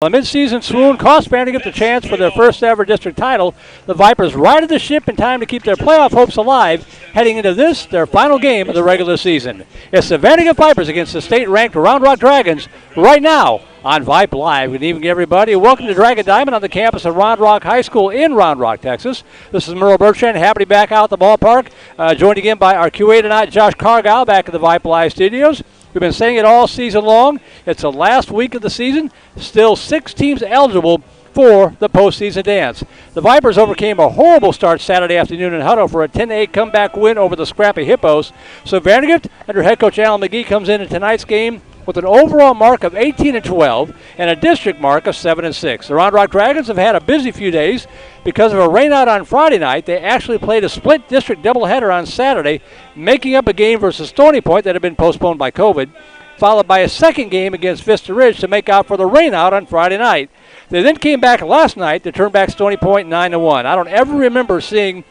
A mid-season swoon cost Vandega the chance for their first ever district title. The Vipers righted the ship in time to keep their playoff hopes alive, heading into this, their final game of the regular season. It's the Vandega Vipers against the state-ranked Round Rock Dragons right now on Vype Live. Good evening, everybody. Welcome to Dragon Diamond on the campus of Round Rock High School in Round Rock, Texas. This is Merle Bertrand, happy to be back out at the ballpark, joined again by our QA tonight, Josh Cargile, back at the Vype Live studios. We've been saying it all season long. It's the last week of the season. Still 6 teams eligible for the postseason dance. The Vipers overcame a horrible start Saturday afternoon in Huddle for a 10-8 comeback win over the scrappy Hippos. So VandeGrift, under head coach Alan McGee, comes in tonight's game with an overall mark of 18-12 and a district mark of 7-6. The Round Rock Dragons have had a busy few days. Because of a rainout on Friday night, they actually played a split district doubleheader on Saturday, making up a game versus Stony Point that had been postponed by COVID, followed by a second game against Vista Ridge to make out for the rainout on Friday night. They then came back last night to turn back Stony Point 9-1. I don't ever remember seeing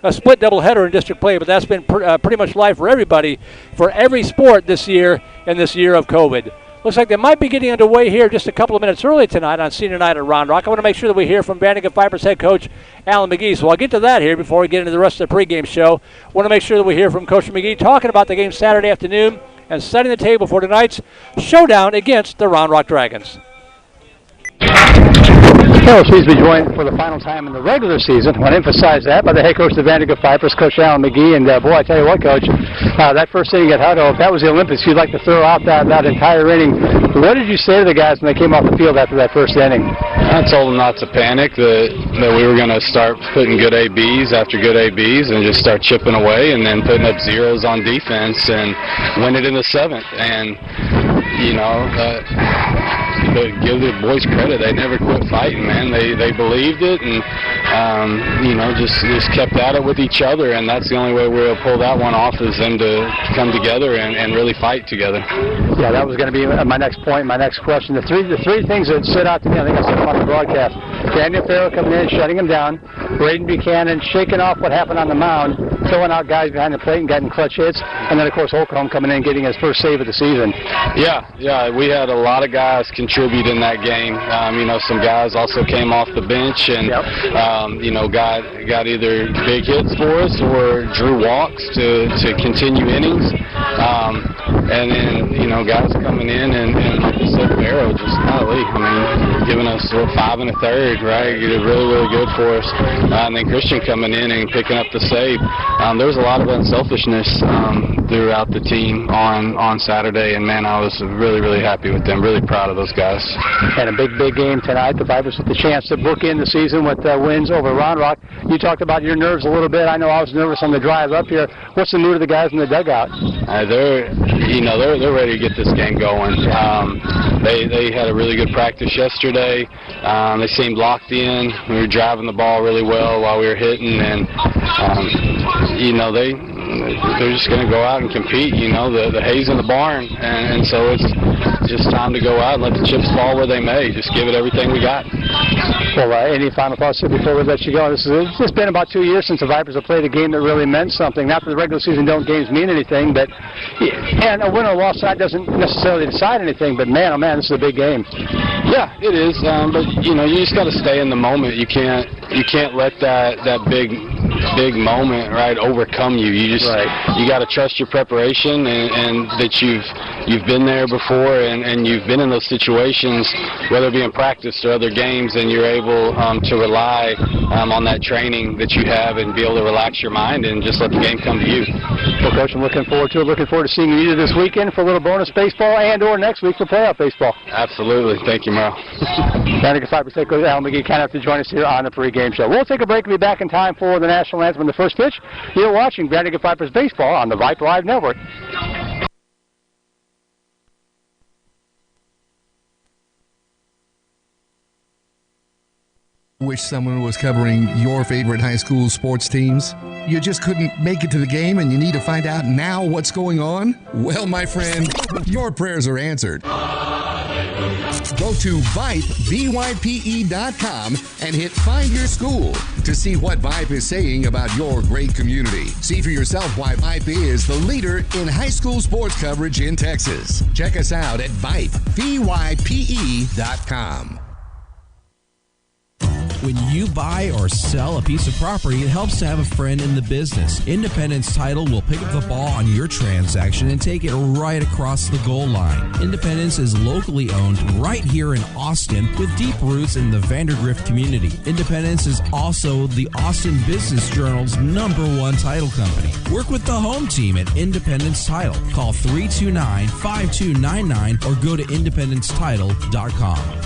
a split doubleheader in district play, but that's been pretty much life for everybody, for every sport this year in this year of COVID. Looks like they might be getting underway here just a couple of minutes early tonight on senior night at Round Rock. I want to make sure that we hear from Vandega Vipers head coach Alan McGee. So I'll get to that here before we get into the rest of the pregame show. I want to make sure that we hear from Coach McGee talking about the game Saturday afternoon and setting the table for tonight's showdown against the Round Rock Dragons. Well, she's been joined for the final time in the regular season. I want to emphasize that by the head coach of the Vandega Vipers, Coach Alan McGee. And, boy, I tell you what, Coach, that first inning at Hutto, if that was the Olympics, you'd like to throw out that entire inning. What did you say to the guys when they came off the field after that first inning? I told them not to panic, that we were going to start putting good ABs after good ABs and just start chipping away and then putting up zeros on defense and win it in the 7th. And, you know, but give the boys credit. They never quit fighting, man. They believed it and, you know, just kept at it with each other. And that's the only way we'll pull that one off is them to come together and really fight together. Yeah, that was going to be my next point, my next question. The three things that stood out to me, I think I said them on the broadcast. Daniel Farrell coming in, shutting him down. Braden Buchanan shaking off what happened on the mound, throwing out guys behind the plate and getting clutch hits. And then, of course, Holcomb coming in, getting his first save of the season. Yeah, we had a lot of guys contribute in that game. You know, some guys also came off the bench and, you know, got either big hits for us or drew walks to continue innings. And then, you know, guys coming in and like I said, Barrow just golly, I mean, giving us 5 1/3, right? Really, really good for us. And then Christian coming in and picking up the save. There was a lot of unselfishness throughout the team on Saturday, and man, I was really, really happy with them. Really proud of those guys. And a big game tonight. The Vipers with the chance to bookend the season with wins over Round Rock. You talked about your nerves a little bit. I know I was nervous on the drive up here. What's the mood of the guys in the dugout? They're ready to get this game going. They had a really good practice yesterday. They seemed locked in. We were driving the ball really well while we were hitting, and you know, they're just going to go out and compete. You know, the hay's in the barn, and so it's just time to go out and let the chips fall where they may. Just give it everything we got. Well, any final thoughts before we let you go? It's been about 2 years since the Vipers have played a game that really meant something. Not that the regular season games mean anything, but and a win or loss tonight doesn't necessarily decide anything. But man, oh man, this is a big game. Yeah, it is. But you know, you just got to stay in the moment. You can't let that big moment, right, overcome you. You just you got to trust your preparation and that you've been there before and you've been in those situations, whether it be in practice or other games, and you're able to rely on that training that you have and be able to relax your mind and just let the game come to you. Well, Coach, I'm looking forward to it. Looking forward to seeing you either this weekend for a little bonus baseball and or next week for playoff baseball. Absolutely. Thank you, Merle. Vandega Vipers head coach Alan McGee kind enough to join us here on the pregame show. We'll take a break and be back in time for the national anthem and the first pitch. You're watching Vandega Vipers baseball on the Vype Live Network. Wish someone was covering your favorite high school sports teams? You just couldn't make it to the game and you need to find out now what's going on? Well, my friend, your prayers are answered. Go to Vype, VYPE.com and hit Find Your School to see what Vype is saying about your great community. See for yourself why Vype is the leader in high school sports coverage in Texas. Check us out at Vype, VYPE.com. When you buy or sell a piece of property, it helps to have a friend in the business. Independence Title will pick up the ball on your transaction and take it right across the goal line. Independence is locally owned right here in Austin with deep roots in the Vandergrift community. Independence is also the Austin Business Journal's #1 title company. Work with the home team at Independence Title. Call 329-5299 or go to independencetitle.com.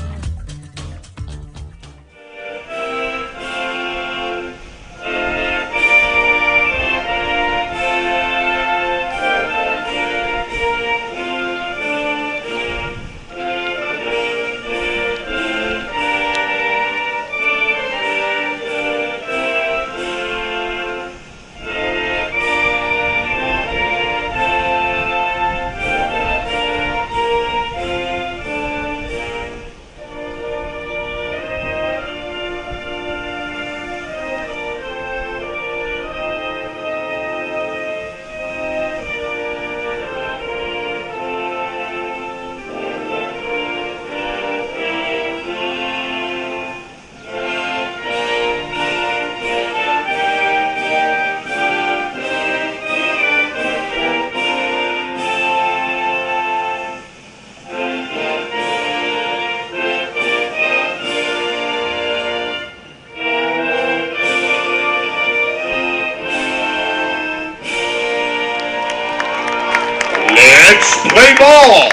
Play ball.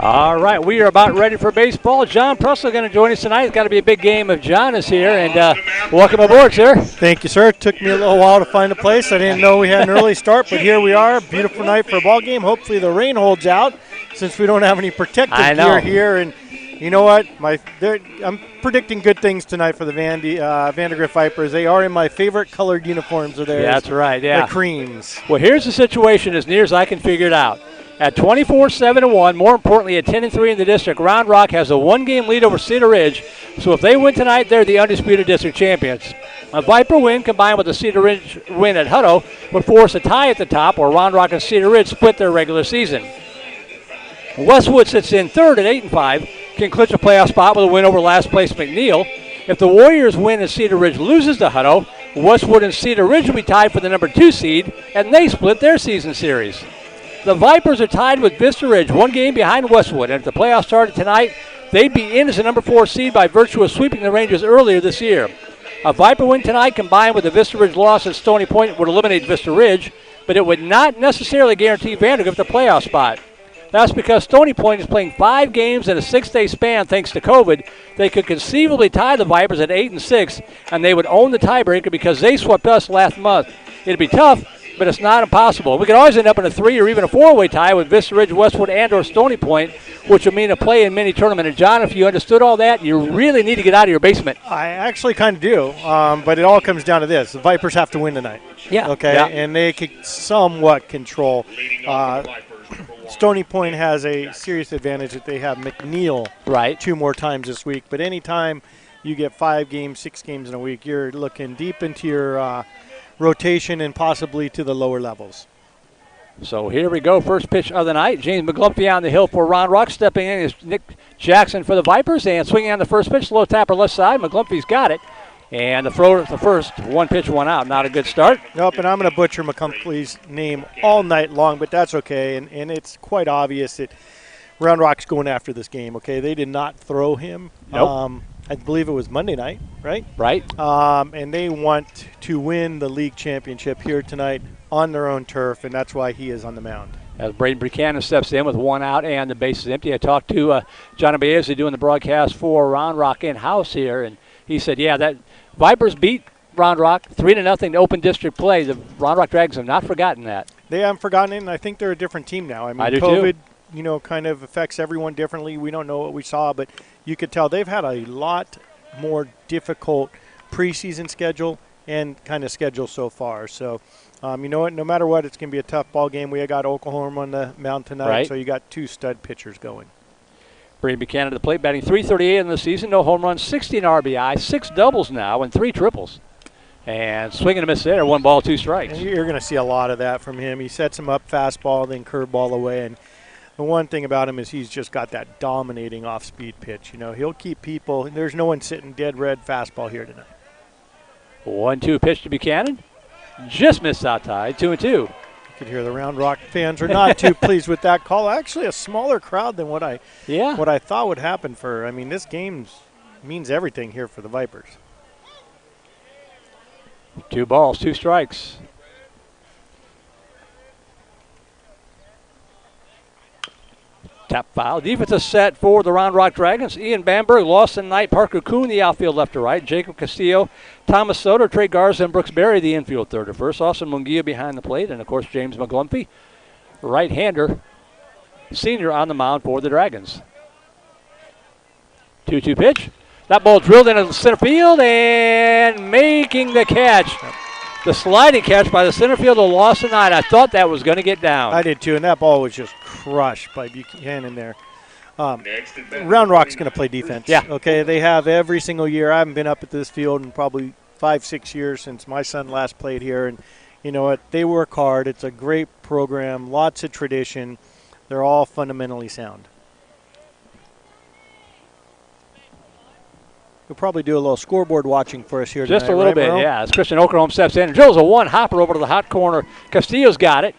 All right, we are about ready for baseball. John Prussell going to join us tonight. It's got to be a big game if John is here. And welcome aboard, sir. Thank you, sir. It took me a little while to find a place. I didn't know we had an early start, but here we are. Beautiful night for a ball game. Hopefully the rain holds out since we don't have any protective gear here. And you know what? I'm predicting good things tonight for the Vandegrift Vipers. They are in my favorite colored uniforms of theirs. Yeah, that's right, yeah. The creams. Well, here's the situation as near as I can figure it out. At 24-7-1, more importantly at 10-3 in the district, Round Rock has a one-game lead over Cedar Ridge. So if they win tonight, they're the undisputed district champions. A Viper win combined with a Cedar Ridge win at Hutto would force a tie at the top, where Round Rock and Cedar Ridge split their regular season. Westwood sits in third at 8-5, can clinch a playoff spot with a win over last place McNeil. If the Warriors win and Cedar Ridge loses to Hutto, Westwood and Cedar Ridge will be tied for the #2 seed, and they split their season series. The Vipers are tied with Vista Ridge, one game behind Westwood, and if the playoffs started tonight, they'd be in as the #4 seed by virtue of sweeping the Rangers earlier this year. A Viper win tonight combined with the Vista Ridge loss at Stony Point would eliminate Vista Ridge, but it would not necessarily guarantee Vandergrift a playoff spot. That's because Stony Point is playing 5 games in a 6-day span thanks to COVID. They could conceivably tie the Vipers at 8-6, and they would own the tiebreaker because they swept us last month. It'd be tough, but it's not impossible. We could always end up in a 3 or even a 4-way tie with Vista Ridge, Westwood, and or Stony Point, which would mean a play in mini tournament. And John, if you understood all that, you really need to get out of your basement. I actually kind of do, but it all comes down to this. The Vipers have to win tonight. Yeah. Okay, yeah. And they could somewhat control. Stony Point has a serious advantage that they have McNeil 2 more times this week. But anytime you get 5 games, 6 games in a week, you're looking deep into your rotation and possibly to the lower levels. So here we go. First pitch of the night. James McGlumphy on the hill for Round Rock. Stepping in is Nick Jackson for the Vipers. And swinging on the first pitch, low tapper left side. McGlumphy's got it. And the throw at the first, 1 pitch, 1 out. Not a good start. Nope, and I'm going to butcher McGlumphy's name all night long, but that's okay. And it's quite obvious that Round Rock's going after this game, okay? They did not throw him. Nope. I believe it was Monday night, right? Right. And they want to win the league championship here tonight on their own turf, and that's why he is on the mound. As Braden Buchanan steps in with 1 out and the base is empty. I talked to Johnny Baez, doing the broadcast for Round Rock in-house here, and he said, yeah, that Vipers beat Round Rock 3-0 to open district play. The Round Rock Dragons have not forgotten that. They haven't forgotten it, and I think they're a different team now. I mean, do COVID, too. Kind of affects everyone differently. We don't know what we saw, but you could tell they've had a lot more difficult preseason schedule and kind of schedule so far. So, you know what? No matter what, it's going to be a tough ball game. We got Oklahoma on the mound tonight, so you got 2 stud pitchers going. Braden Buchanan at the plate, batting .338 in the season. No home runs, 16 RBI, 6 doubles now, and 3 triples. And swing and a miss there, 1 ball, 2 strikes. And you're going to see a lot of that from him. He sets him up fastball, then curveball away. And the one thing about him is he's just got that dominating off-speed pitch. You know, he'll keep people. There's no one sitting dead red fastball here tonight. 1-2 pitch to Buchanan. Just missed outside, 2-2. You could hear the Round Rock fans are not too pleased with that call. Actually, a smaller crowd than what I thought would happen for. I mean, this game means everything here for the Vipers. 2 balls, 2 strikes. Tap foul. Defense is set for the Round Rock Dragons. Ian Bamberg, Lawson Knight, Parker Kuhn, the outfield left to right. Jacob Castillo, Thomas Soto, Trey Garza, and Brooks Berry, the infield third to first. Austin Munguia behind the plate. And, of course, James McGlumpy, right-hander, senior on the mound for the Dragons. 2-2 pitch. That ball drilled into center field and making the catch. The sliding catch by the center fielder, Lawson Knight. I thought that was going to get down. I did too, and that ball was just crushed by Buchanan there. Round Rock's going to play defense. Yeah. Okay, they have every single year. I haven't been up at this field in probably 5-6 years since my son last played here, and you know what? They work hard. It's a great program, lots of tradition. They're all fundamentally sound. We'll probably do a little scoreboard watching for us here Just tonight, a little right, bit, Merle? yeah. As Christian Okerholm steps in and drills a one-hopper over to the hot corner. Castillo's got it.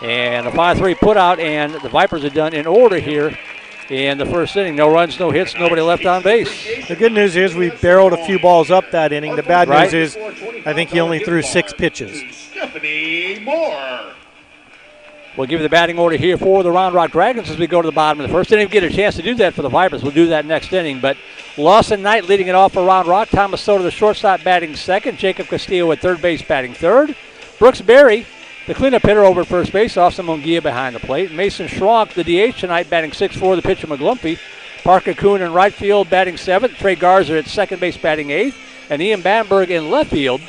And a 5-3 put out, and the Vipers are done in order here in the first inning. No runs, no hits, nobody left on base. The good news is we barreled a few balls up that inning. The bad news is I think he only threw 6 pitches. Stephanie Moore. We'll give you the batting order here for the Round Rock Dragons as we go to the bottom of the first. Didn't even get a chance to do that for the Vipers. We'll do that next inning. But Lawson Knight leading it off for Round Rock. Thomas Soto, the shortstop, batting second. Jacob Castillo at third base, batting third. Brooks Berry, the cleanup hitter, over at first base. Austin Munguia behind the plate. Mason Schronk, the DH tonight, batting 6-4, the pitcher McGlumpy. Parker Kuhn in right field, batting seventh. Trey Garza at second base, batting eighth. And Ian Bamberg in left field,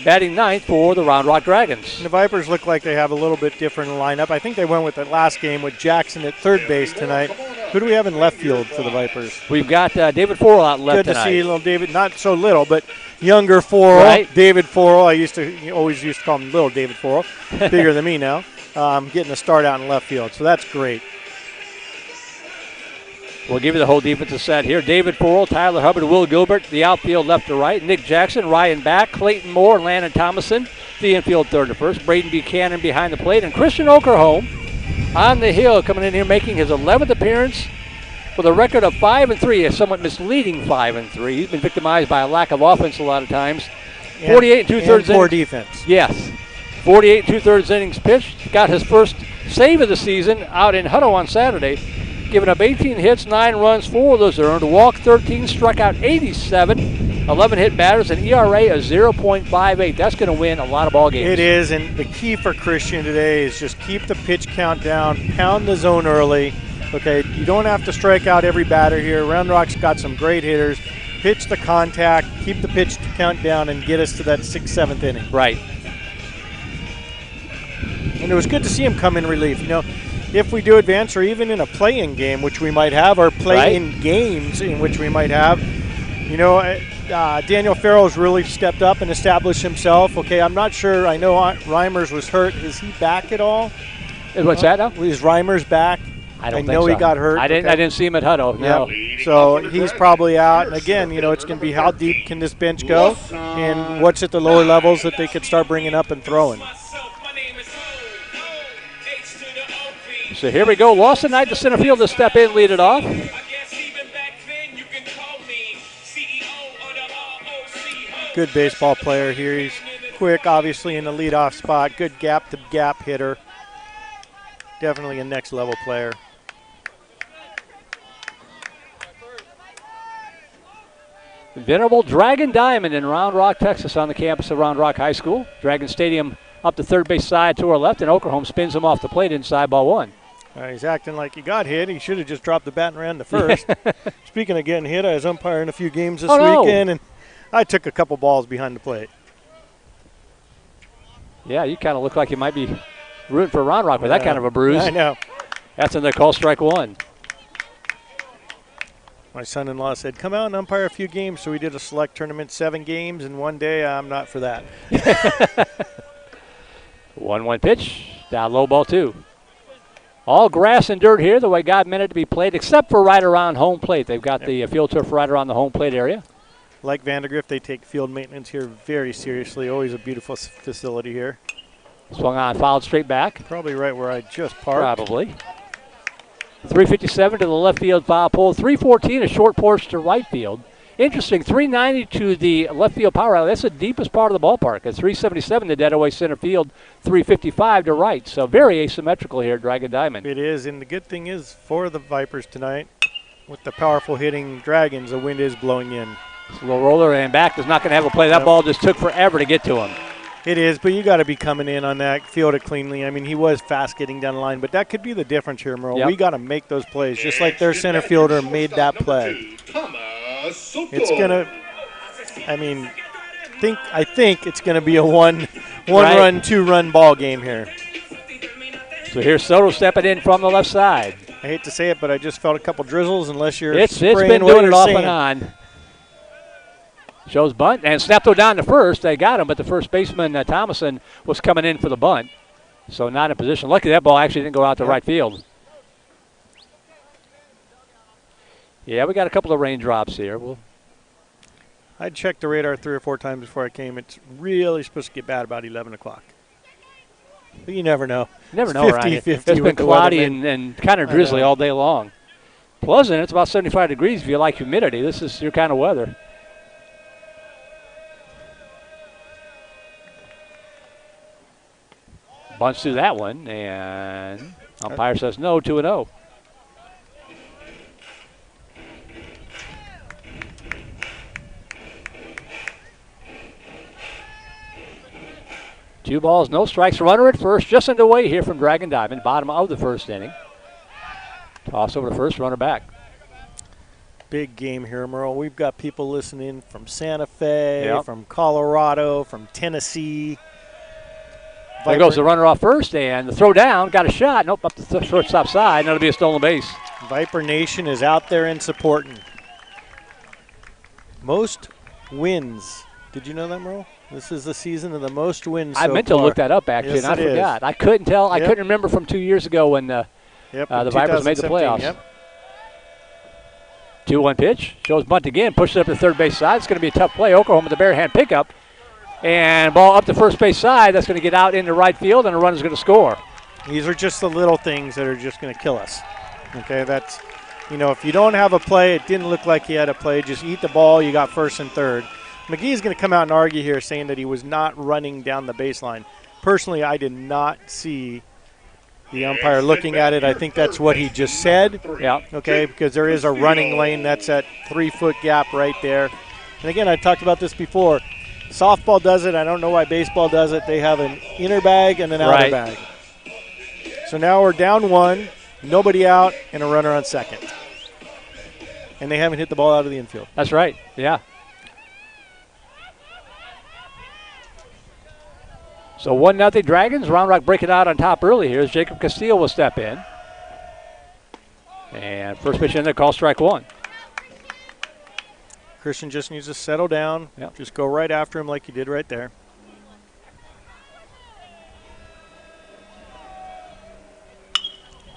batting ninth for the Round Rock Dragons. The Vipers look like they have a little bit different lineup. I think they went with the last game with Jackson at third base tonight. Who do we have in left field for the Vipers? We've got David Forrell out left Good to tonight. see little David, not so little, but younger Forrell. Right. David Forrell. Always used to call him little David Forrell. Bigger than me now. Getting a start out in left field, so that's great. We'll give you the whole defensive set here. David Forrell, Tyler Hubbard, Will Gilbert, the outfield left to right. Nick Jackson, Ryan Back, Clayton Moore, Landon Thompson, the infield third to first. Braden Buchanan behind the plate. And Christian Okerholm on the hill coming in here making his 11th appearance with a record of 5-3, a somewhat misleading 5-3. He's been victimized by a lack of offense a lot of times. 48 2/3 innings. Poor defense. Yes. 48 2/3 innings pitched. Got his first save of the season out in Hutto on Saturday. Giving up 18 hits, 9 runs, 4 of those earned. A walk 13, struck out 87, 11 hit batters, an ERA of 0.58. That's going to win a lot of ball games. It is, and the key for Christian today is just keep the pitch count down, pound the zone early. Okay, you don't have to strike out every batter here. Round Rock's got some great hitters. Pitch the contact, keep the pitch count down, and get us to that 6th, 7th inning. Right. And it was good to see him come in relief. You know, if we do advance, or even in a play-in game, which we might have, or play-in games in which we might have, you know, Daniel Farrell's really stepped up and established himself. Okay, I'm not sure. I know Reimers was hurt. Is he back at all? What's that now? Is Reimers back? I don't think know so. he got hurt. I didn't see him at Hutto. No. Yep. So he's probably out. And again, you know, it's going to be how deep can this bench go, and what's at the lower levels that they could start bringing up and throwing. So here we go. Lawson Knight to center field to step in, lead it off. Good baseball player here. He's quick, obviously, in the leadoff spot. Good gap-to-gap hitter. Definitely a next-level player. Venerable Dragon Diamond in Round Rock, Texas, on the campus of Round Rock High School. Dragon Stadium up the third base side to our left, and Okerholm spins him off the plate inside ball one. He's acting like he got hit. He should have just dropped the bat and ran to first. Speaking of getting hit, I was umpiring a few games this weekend, and I took a couple balls behind the plate. Yeah, you kind of look like you might be rooting for Round Rock with that kind of a bruise. I know. That's in the call strike one. My son-in-law said, come out and umpire a few games. So we did a select tournament, 7 games in one day. I'm not for that. 1-1 pitch, down low, ball 2. All grass and dirt here, the way God meant it to be played, except for right around home plate. They've got the field turf right around the home plate area. Like Vandegrift, they take field maintenance here very seriously. Always a beautiful facility here. Swung on, fouled straight back. Probably right where I just parked. Probably. 357 to the left field foul pole. 314, a short porch to right field. Interesting, 390 to the left field power alley. That's the deepest part of the ballpark. At 377 to dead away center field, 355 to right. So very asymmetrical here, Dragon Diamond. It is, and the good thing is for the Vipers tonight, with the powerful hitting Dragons, the wind is blowing in. It's a little roller and back is not going to have a play. That ball just took forever to get to him. It is, but you got to be coming in on that, field it cleanly. I mean, he was fast getting down the line, but that could be the difference here, Merle. Yep. We got to make those plays, just like their center fielder made that play. It's gonna. I mean, I think it's gonna be a one run, 2-run ball game here. So here's Soto stepping in from the left side. I hate to say it, but I just felt a couple drizzles. Unless you're it's been doing it off and on. Shows bunt and snapped it down to first. They got him, but the first baseman Thomason was coming in for the bunt, so not in position. Lucky that ball actually didn't go out to right field. Yeah, we got a couple of raindrops here. I checked the radar 3 or 4 times before I came. It's really supposed to get bad about 11 o'clock. But you never know. Never know, right? It's been cloudy and kind of drizzly all day long. Pleasant, it's about 75 degrees if you like humidity. This is your kind of weather. Bunts through that one, and umpire says no, 2-0. Two balls, no strikes. Runner at first, just underway here from Dragon Diamond, bottom of the first inning. Toss over to first, runner back. Big game here, Merle. We've got people listening from Santa Fe, from Colorado, from Tennessee. There goes the runner off first, and the throw down, got a shot. Nope, up the shortstop side, and that'll be a stolen base. Viper Nation is out there and supporting. Most wins. Did you know that, Merle? This is the season of the most wins I meant to look that up, actually, and I forgot. I couldn't tell. I couldn't remember from 2 years ago when the Vipers made the playoffs. Yep. 2-1 pitch. Shows bunt again. Pushes it up to third base side. It's going to be a tough play. Oklahoma with the bare hand pickup. And ball up the first base side. That's going to get out into right field, and the runner's going to score. These are just the little things that are just going to kill us. Okay, that's, if you don't have a play, it didn't look like he had a play. Just eat the ball. You got first and third. McGee's going to come out and argue here saying that he was not running down the baseline. Personally, I did not see the umpire looking at it. I think that's what he just said. Yeah. Okay, because there is a running lane. That's that 3-foot gap right there. And again, I talked about this before. Softball does it. I don't know why baseball does it. They have an inner bag and an outer bag. So now we're down 1, nobody out, and a runner on second. And they haven't hit the ball out of the infield. That's right, yeah. So 1-0 Dragons. Round Rock break it out on top early here as Jacob Castillo will step in. And first pitch in there, call strike 1. Christian just needs to settle down. Yep. Just go right after him like he did right there.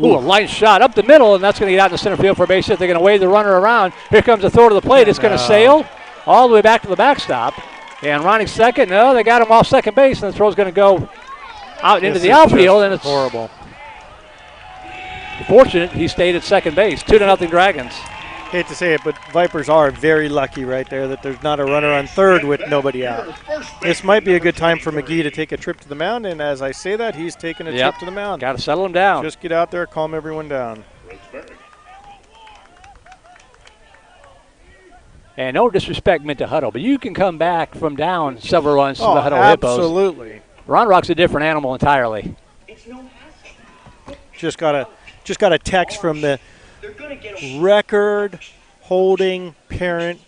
Ooh, a line shot up the middle, and that's going to get out in the center field for a base hit. They're going to wave the runner around. Here comes the throw to the plate. It's going to sail all the way back to the backstop. And Ronnie second. No, they got him off second base, and the throw's going to go out into the outfield, and it's horrible. Fortunate he stayed at second base. 2-0 Dragons. Hate to say it, but Vipers are very lucky right there that there's not a runner on third with nobody out. This might be a good time for McGee to take a trip to the mound, and as I say that, he's taking a trip to the mound. Got to settle him down. Just get out there, calm everyone down. And no disrespect meant to Huddle, but you can come back from down several runs to the Huddle Hippos. Absolutely. Ron Rock's a different animal entirely. Just got a text from the record holding parent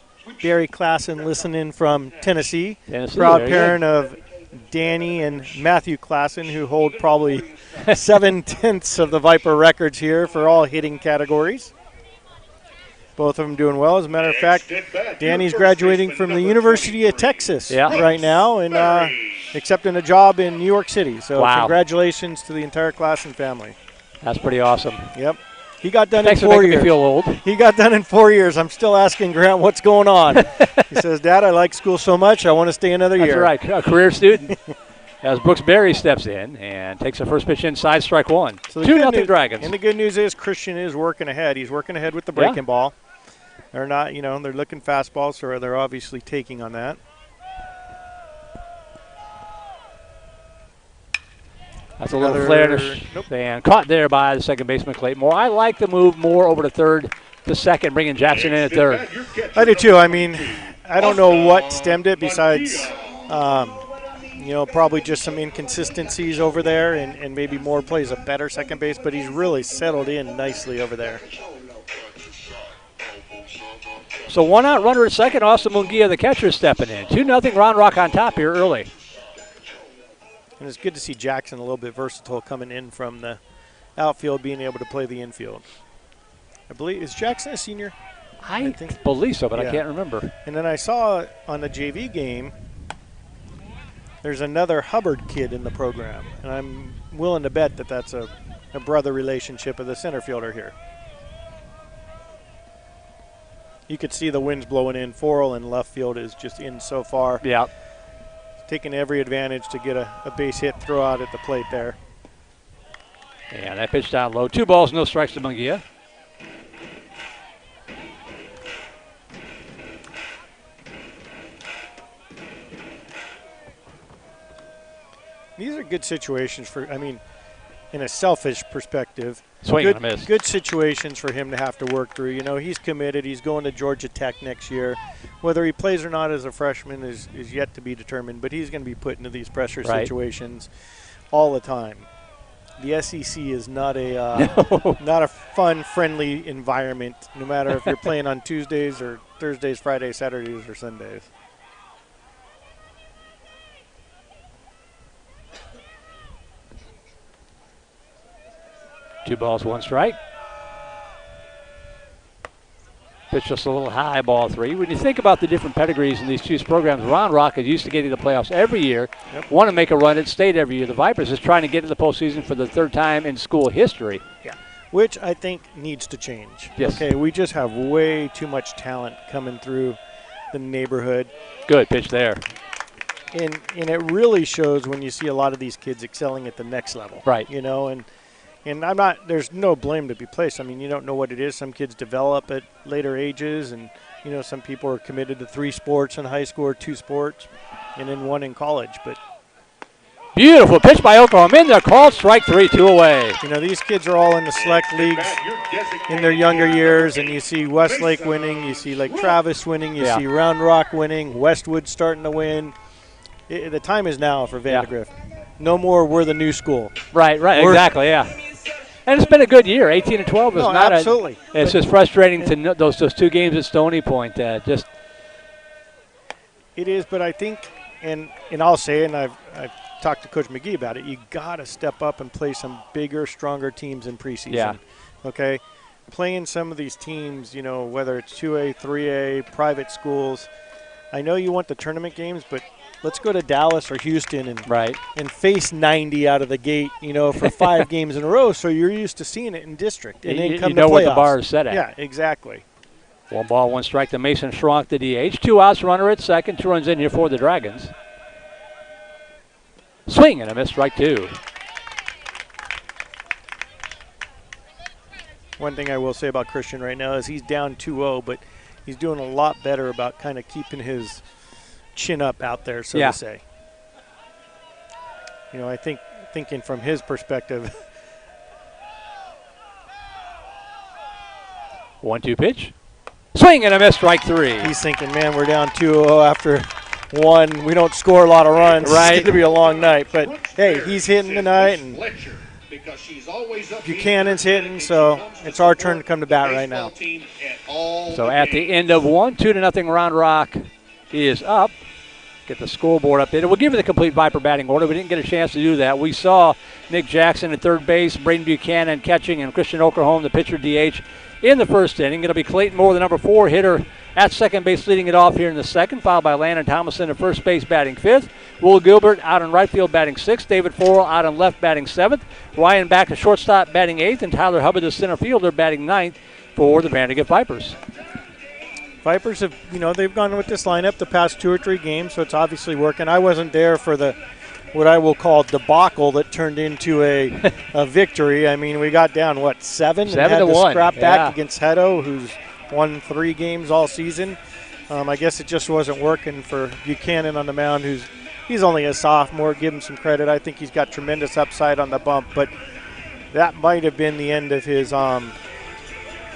Barry Klassen listening from Tennessee. Proud parent of Danny and Matthew Klassen, who hold probably 7/10 of the Viper records here for all hitting categories. Both of them doing well. As a matter of fact, Danny's graduating from the University of Texas right now and accepting a job in New York City. So congratulations to the entire Klassen family. That's pretty awesome. Yep. He got done Thanks in 4 years. Me feel old. He got done in 4 years. I'm still asking Grant what's going on. He says, Dad, I like school so much, I want to stay another year. That's right, a career student. As Brooks Berry steps in and takes the first pitch inside, strike one. So 2-0 Dragons. And the good news is Christian is working ahead. He's working ahead with the breaking ball. They're not, they're looking fastballs, so they're obviously taking on that. That's a little flare and caught there by the second baseman, Clayton Moore. I like the move more over to third to second, bringing Jackson in at third. I do too. I mean, I don't know what stemmed it besides, probably just some inconsistencies over there, and maybe Moore plays a better second base, but he's really settled in nicely over there. So 1 out, runner at second. Austin Munguia, the catcher, stepping in. 2-0 Round Rock on top here early. And it's good to see Jackson a little bit versatile coming in from the outfield, being able to play the infield. I believe, is Jackson a senior? I believe so, but I can't remember. And then I saw on the JV game, there's another Hubbard kid in the program, and I'm willing to bet that that's a brother relationship of the center fielder here. You could see the winds blowing in. Forrell in left field is just in so far. Yeah. Taking every advantage to get a base hit throw out at the plate there. And that pitch down low. 2 balls, no strikes to Munguia. These are good situations for, in a selfish perspective, Swing and a miss. Good situations for him to have to work through. He's committed. He's going to Georgia Tech next year. Whether he plays or not as a freshman is yet to be determined, but he's going to be put into these pressure situations all the time. The SEC is not a fun, friendly environment, no matter if you're playing on Tuesdays or Thursdays, Fridays, Saturdays, or Sundays. Two balls, 1 strike. Pitch just a little high, ball 3. When you think about the different pedigrees in these two programs, Round Rock is used to getting to the playoffs every year, want to make a run at state every year. The Vipers is trying to get to the postseason for the 3rd time in school history. Yeah, which I think needs to change. Yes. Okay, we just have way too much talent coming through the neighborhood. Good pitch there. And it really shows when you see a lot of these kids excelling at the next level. Right. And I'm not, there's no blame to be placed. You don't know what it is. Some kids develop at later ages, and, some people are committed to 3 sports in high school or 2 sports, and then 1 in college. But beautiful pitch by Oklahoma in there, called strike 3, 2 away. These kids are all in the select leagues in their younger years, and you see Westlake winning, you see Lake Travis winning, you see Round Rock winning, Westwood starting to win. The time is now for Vandegrift. No more we're the new school. Right, exactly, yeah. And it's been a good year. 18-12 is not absolutely. It's just frustrating to know those 2 games at Stony Point. It is, but I think, and I'll say it, and I've talked to Coach McGee about it, you got to step up and play some bigger, stronger teams in preseason. Yeah. Okay? Playing some of these teams, whether it's 2A, 3A, private schools. I know you want the tournament games, but let's go to Dallas or Houston and face 90 out of the gate, for 5 games in a row, so you're used to seeing it in district. And then come to what the bar is set at. Yeah, exactly. 1 ball, 1 strike to Mason Schronk, the DH. 2 outs, runner at second. 2 runs in here for the Dragons. Swing and a miss, strike 2. One thing I will say about Christian right now is he's down 2-0, but he's doing a lot better about kind of keeping his chin up out there, so to say. I think thinking from his perspective. 1-2 pitch. Swing and a miss, strike 3. He's thinking, man, we're down 2-0 after 1. We don't score a lot of runs. Right. It's going to be a long night. But, hey, he's hitting tonight, and Buchanan's hitting, so it's our turn to come to bat right now. So at the end of 1, 2-0 Round Rock is up. get the scoreboard updated. We'll give you the complete Viper batting order. We didn't get a chance to do that. We saw Nick Jackson at third base, Braden Buchanan catching, and Christian Okerholm, the pitcher DH, in the first inning. It'll be Clayton Moore, the number 4 hitter, at second base, leading it off here in the second, followed by Landon Thompson at first base batting 5th. Will Gilbert out in right field batting 6th. David Forrell out on left batting 7th. Ryan back to shortstop batting 8th. And Tyler Hubbard, the center fielder, batting 9th for the Vandega Vipers. Vipers have, they've gone with this lineup the past 2 or 3 games, so it's obviously working. I wasn't there for the what I will call debacle that turned into a victory. I mean, we got down, 7? 7-1. And had to scrap back against Hedo, who's won 3 games all season. I guess it just wasn't working for Buchanan on the mound, he's only a sophomore. Give him some credit. I think he's got tremendous upside on the bump, but that might have been the end of his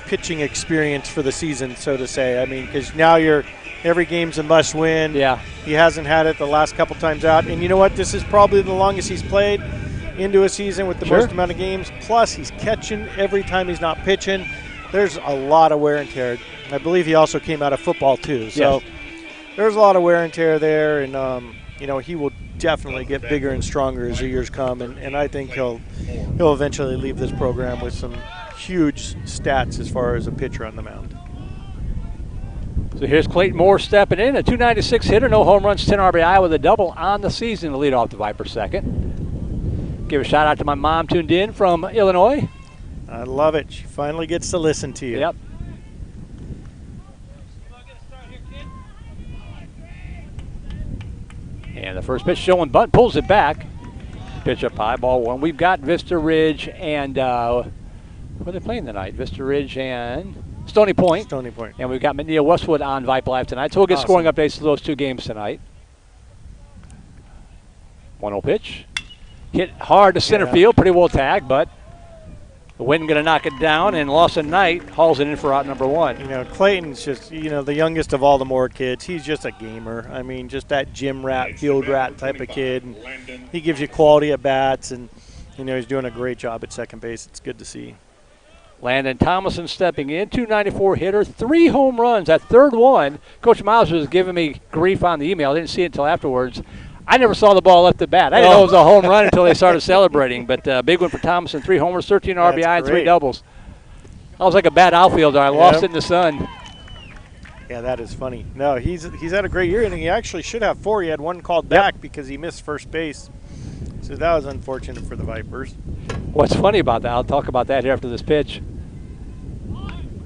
pitching experience for the season, so to say. I mean, because now every game's a must-win. Yeah. He hasn't had it the last couple times out. And you know what? This is probably the longest he's played into a season with the most amount of games. Plus, he's catching every time he's not pitching. There's a lot of wear and tear. I believe he also came out of football, too. So there's a lot of wear and tear there. And, he will definitely get bigger and stronger as the years come. And I think he'll eventually leave this program with some huge stats as far as a pitcher on the mound. So here's Clayton Moore stepping in, a .296 hitter, no home runs, 10 RBI with a double on the season to lead off the Viper second. Give a shout out to my mom tuned in from Illinois. I love it. She finally gets to listen to you. Yep. And the first pitch showing bunt, pulls it back. Pitch up high, ball 1. We've got Vista Ridge and who are they playing tonight? Vista Ridge and Stony Point. Stony Point. And we've got Medina Westwood on Vype Live tonight. So we'll get scoring updates to those 2 games tonight. 1-0 pitch. Hit hard to center field. Pretty well tagged, but the wind going to knock it down, and Lawson Knight hauls it in for out number 1. Clayton's just, the youngest of all the Moore kids. He's just a gamer. I mean, just that gym rat, field rat type of kid. And he gives you quality at bats, and, he's doing a great job at second base. It's good to see. Landon Thompson stepping in, .294 hitter, 3 home runs. That third one, Coach Miles was giving me grief on the email. I didn't see it until afterwards. I never saw the ball left the bat. I didn't know it was a home run until they started celebrating. But big one for Thompson, 3 homers, 13 RBI, and 3 doubles. I was like a bad outfielder. I lost it in the sun. Yeah, that is funny. No, he's had a great year, and he actually should have 4. He had 1 called back because he missed first base. So that was unfortunate for the Vipers. What's funny about that, I'll talk about that here after this pitch.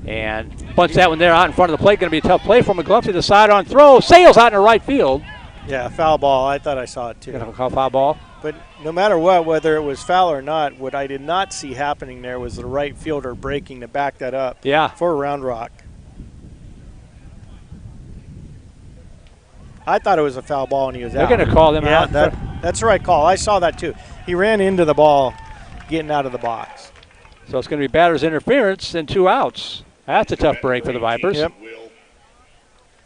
And bunts that one there out in front of the plate. Going to be a tough play for McGlumph to the side on throw. Sails out in the right field. Yeah, foul ball. I thought I saw it too. Going to call foul ball. But no matter what, whether it was foul or not, what I did not see happening there was the right fielder breaking to back that up for a round rock. I thought it was a foul ball and he was out. They're going to call them out. That's the right call. I saw that too. He ran into the ball getting out of the box. So it's going to be batter's interference and 2 outs. That's a tough break for the Vipers. Yep.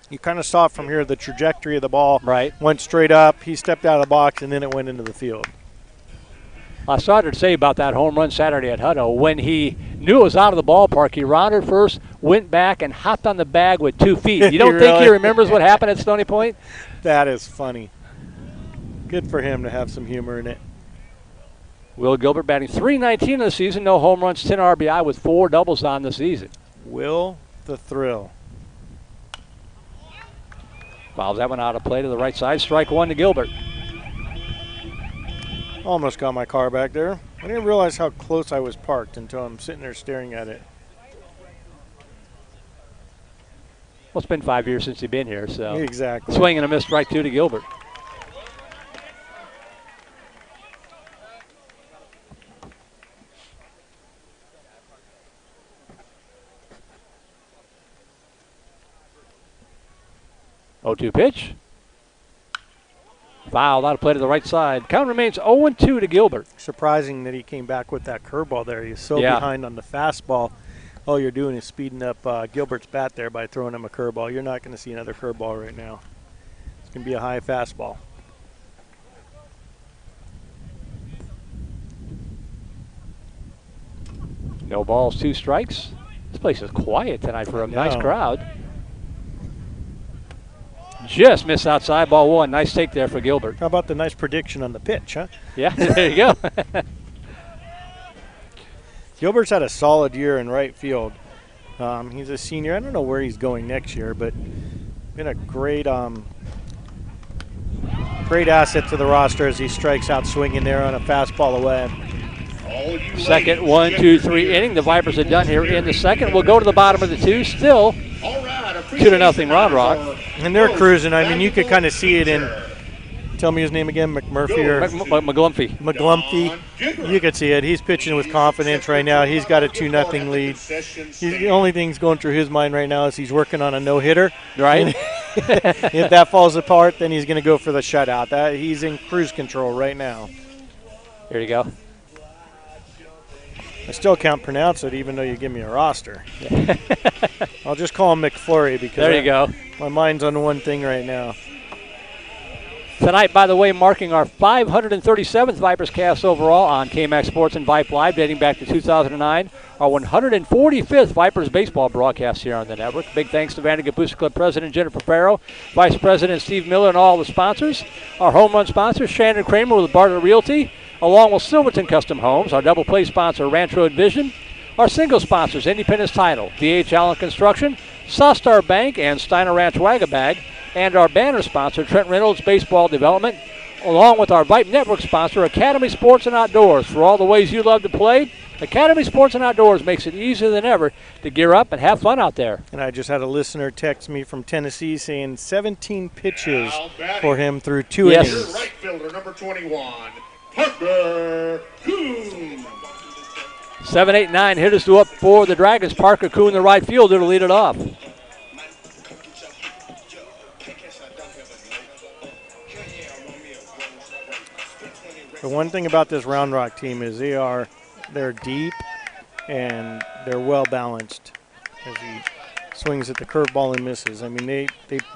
You kind of saw from here the trajectory of the ball. Right. Went straight up. He stepped out of the box, and then it went into the field. I started to say about that home run Saturday at Hutto. When he knew it was out of the ballpark, he rounded first, went back, and hopped on the bag with 2 feet. You don't think he remembers what happened at Stony Point? That is funny. Good for him to have some humor in it. Will Gilbert batting .319 in the season, no home runs, 10 RBI with 4 doubles on the season. Will the Thrill. Fouls that one out of play to the right side. Strike 1 to Gilbert. Almost got my car back there. I didn't realize how close I was parked until I'm sitting there staring at it. Well, it's been 5 years since you've been here, so. Exactly. Swing and a miss, strike 2 to Gilbert. Oh-2 pitch. Foul, out of play to the right side. Count remains 0-2 to Gilbert. Surprising that he came back with that curveball there. He's so behind on the fastball. All you're doing is speeding up Gilbert's bat there by throwing him a curveball. You're not going to see another curveball right now. It's going to be a high fastball. No balls, 2 strikes. This place is quiet tonight for a nice crowd. Just missed outside, ball one. Nice take there for Gilbert. How about the nice prediction on the pitch, huh? Yeah, there you go. Gilbert's had a solid year in right field. He's a senior. I don't know where he's going next year, but been a great great asset to the roster as he strikes out swinging there on a fastball away. Second 1, 2, 3 inning. The Vipers are done here in the second. We'll go to the bottom of the two. Still 2-0 Round Rock. And they're cruising. I mean, you could kind of see it in, tell me his name again, McMurphy or McGlumphy. McGlumphy. You could see it. He's pitching with confidence right now. He's got a 2-0 lead. The only thing going through his mind right now is he's working on a no-hitter. Right. If that falls apart, then he's going to go for the shutout. He's in cruise control right now. Here you go. I still can't pronounce it, even though you give me a roster. I'll just call him McFlurry because there you go. My mind's on one thing right now. Tonight, by the way, marking our 537th Vipers cast overall on KMAX Sports and Vype Live, dating back to 2009. Our 145th Vipers baseball broadcast here on the network. Big thanks to Vandega Booster Club President Jennifer Farrow, Vice President Steve Miller, and all the sponsors. Our home run sponsor, Shannon Kramer with Bartlett Realty, along with Silverton Custom Homes. Our double play sponsor, Ranch Road Vision. Our single sponsors, Independence Title, D.H. Allen Construction, Sawstar Bank, and Steiner Ranch Wagabag. And our banner sponsor, Trent Reynolds Baseball Development, along with our Vype Network sponsor, Academy Sports and Outdoors. For all the ways you love to play, Academy Sports and Outdoors makes it easier than ever to gear up and have fun out there. And I just had a listener text me from Tennessee saying 17 pitches for him through 2 innings. Right fielder, number 21, Parker Coon. 7, 8, 9 hitters to up for the Dragons. Parker Coon, the right fielder, to lead it off. The one thing about this Round Rock team is they're deep and they're well balanced as he swings at the curveball and misses. I mean, they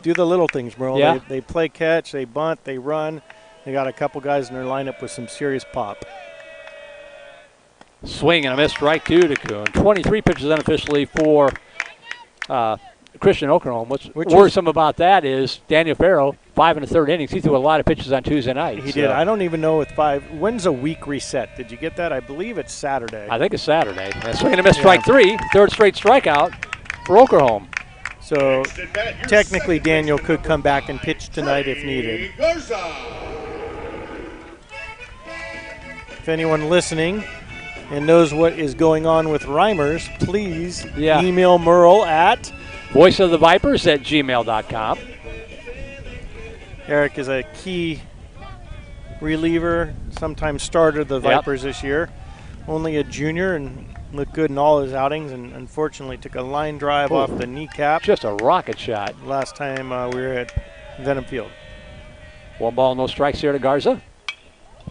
do the little things, bro. Yeah. They play catch, they bunt, they run. They got a couple guys in their lineup with some serious pop. Swing and a miss, strike two to Coon. 23 pitches unofficially for Christian Okerholm. What's worrisome about that is Daniel Farrow, 5 1/3 innings. He threw a lot of pitches on Tuesday night. He did. I don't even know with 5. When's a week reset? Did you get that? I believe it's Saturday. I think it's Saturday. Swing and a miss, strike three. Third straight strikeout for Okerholm. So technically Daniel could come back and pitch tonight if needed. If anyone listening and knows what is going on with Reimers, please email Merle at voiceofthevipers@gmail.com. Eric is a key reliever, sometimes starter of the Vipers this year. Only a junior and looked good in all his outings, and unfortunately took a line drive off the kneecap. Just a rocket shot. Last time we were at Venom Field. 1 ball, no strikes here to Garza.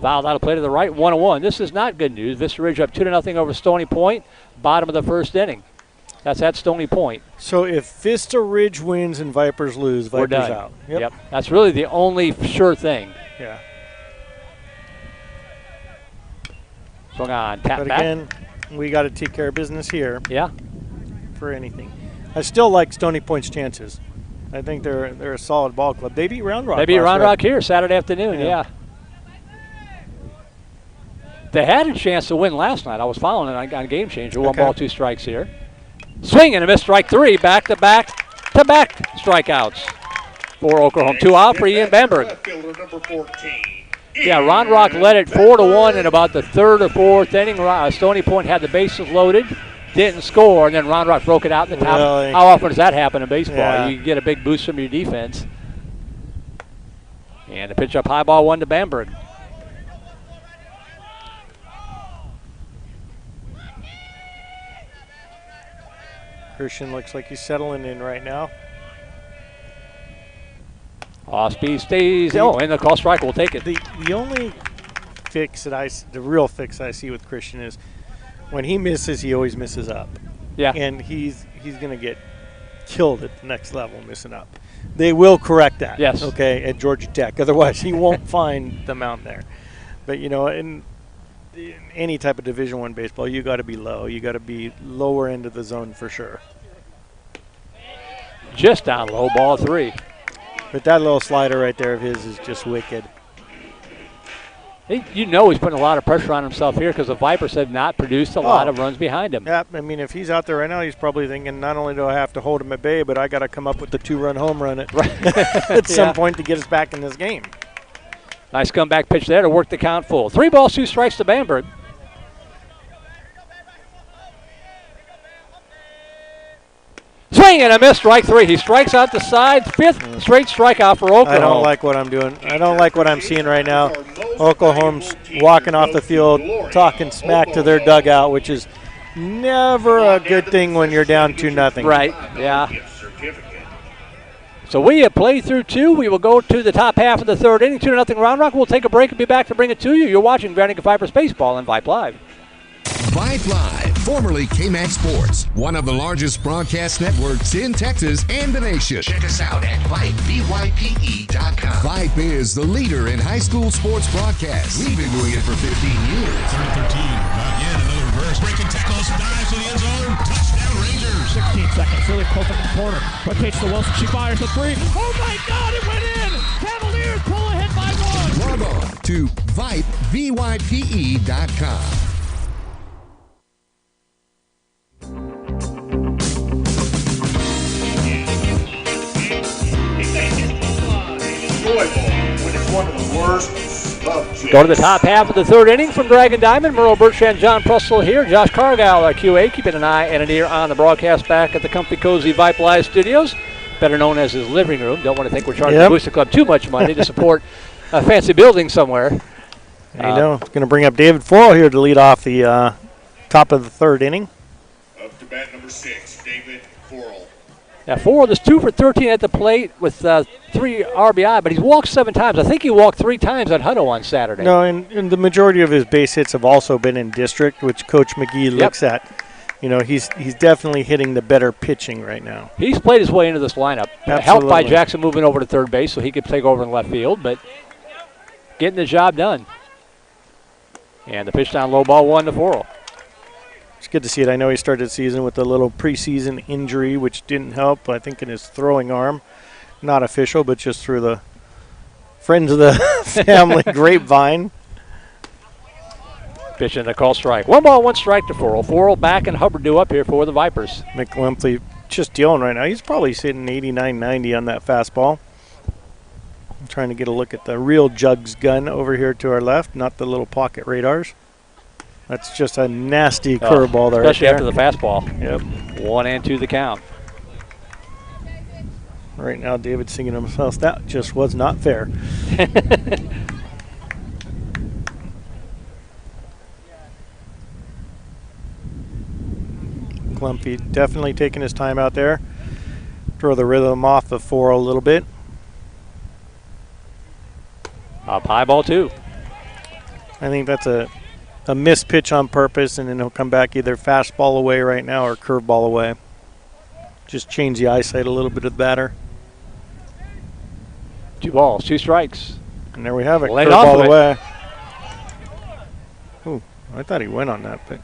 Fouled out of play to the right, 1-1. This is not good news. Vista Ridge up 2-0 over Stony Point, bottom of the first inning. That's at Stony Point. So if Vista Ridge wins and Vipers lose, Vipers we're done. Out. Yep. That's really the only sure thing. Yeah. Swung on, tap but back. Again, we got to take care of business here. Yeah. For anything. I still like Stony Point's chances. I think they're a solid ball club. They beat Round Rock. They beat Round Rock here Saturday afternoon, yeah. They had a chance to win last night. I was following it on Game Changer. 1 ball, 2 strikes here. Swing and a miss, strike three. Back-to-back strikeouts for Oklahoma. 2 out for Ian Bamberg. Yeah, Round Rock led it 4-1 in about the 3rd or 4th inning. Stony Point had the bases loaded, didn't score, and then Round Rock broke it out in the top. Really? How often does that happen in baseball? Yeah. You get a big boost from your defense. And a pitch up high, ball 1 to Bamberg. Christian looks like he's settling in right now. Off speed stays. And the call strike will take it. The only fix the real fix I see with Christian is when he misses, he always misses up. Yeah. And he's going to get killed at the next level missing up. They will correct that. Yes. Okay, at Georgia Tech. Otherwise, he won't find the mountain there. But, in any type of Division I baseball, you got to be low. You got to be lower end of the zone for sure. Just down low, ball 3. But that little slider right there of his is just wicked. You know he's putting a lot of pressure on himself here because the Vipers have not produced a lot of runs behind him. Yeah, I mean, if he's out there right now, he's probably thinking, not only do I have to hold him at bay, but I got to come up with the 2-run home run at some point to get us back in this game. Nice comeback pitch there to work the count full. 3 balls, 2 strikes to Bamberg. Swing and a miss, strike 3. He strikes out the side, 5th straight strikeout for Oklahoma. I don't like what I'm doing. I don't like what I'm seeing right now. Oklahoma's walking off the field, talking smack to their dugout, which is never a good thing when you're down 2-0. Right, yeah. So we have played through 2. We will go to the top half of the 3rd inning, 2-0 Round Rock. We'll take a break and be back to bring it to you. You're watching Vandega Vipers Baseball on Vype Live. Vype Live, formerly KMAX Sports, one of the largest broadcast networks in Texas and the nation. Check us out at Vype, VYPE.com. Vype is the leader in high school sports broadcasts. We've been doing it for 15 years. 13, not yet, another reverse, breaking tackles, dives to the end zone, touchdown Rangers. 16 seconds, really close in the corner. But pitch to Wilson, she fires the 3. Oh my God, it went in! Cavaliers pull ahead by 1. Log on to Vype, VYPE.com. Go to the top half of the 3rd inning from Dragon Diamond. Merle Bertrand, John Prussell here. Josh Cargyle, our QA, keeping an eye and an ear on the broadcast back at the comfy, cozy Vype Live studios, better known as his living room. Don't want to think we're charging the Booster Club too much money to support a fancy building somewhere. It's going to bring up David Forrell here to lead off the top of the 3rd inning. Up to bat number 6, David Forrell. Now, Forrell is 2 for 13 at the plate with 3 RBI, but he's walked 7 times. I think he walked 3 times at Hutto on Saturday. No, and the majority of his base hits have also been in district, which Coach McGee looks at. You know, he's definitely hitting the better pitching right now. He's played his way into this lineup. Helped by Jackson moving over to 3rd base so he could take over in left field, but getting the job done. And the pitch down low, ball 1 to Forrell. It's good to see it. I know he started the season with a little preseason injury, which didn't help, I think, in his throwing arm. Not official, but just through the friends of the family grapevine. Pitch in the call strike. 1 ball, 1 strike to Forrell. Forrell back and Hubbard due up here for the Vipers. McLemphley just dealing right now. He's probably sitting 89, 90 on that fastball. I'm trying to get a look at the real Jugs gun over here to our left, not the little pocket radars. That's just a nasty curveball there. Especially after the fastball. Yep. 1-2 the count. Right now, David's singing to himself, that just was not fair. Clumpy definitely taking his time out there. Throw the rhythm off the 4 a little bit. Up high, ball 2. I think that's a missed pitch on purpose, and then he'll come back either fastball away right now or curveball away. Just change the eyesight a little bit of the batter. 2 balls, 2 strikes. And there we have it, Laid off curveball away. Ooh, I thought he went on that, but.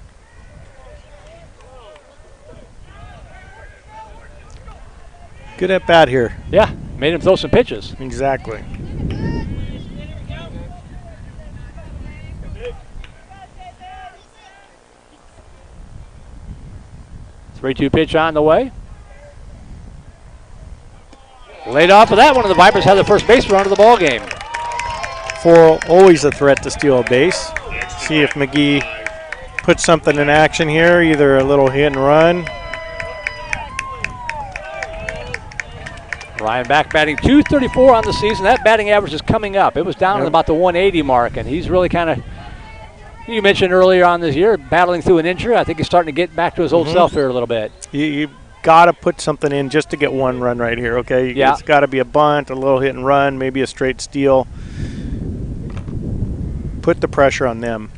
Good at bat here. Yeah, made him throw some pitches. Exactly. 3-2 pitch on the way. Laid off of that one, and the Vipers have the first base run of the ball game. For always a threat to steal a base. See if McGee puts something in action here, either a little hit and run. Ryan back batting .234 on the season. That batting average is coming up. It was down at about the 180 mark, and he's really kind of, you mentioned earlier on this year, battling through an injury. I think he's starting to get back to his old self here a little bit. You got to put something in just to get one run right here, okay? Yeah. It's got to be a bunt, a little hit and run, maybe a straight steal. Put the pressure on them.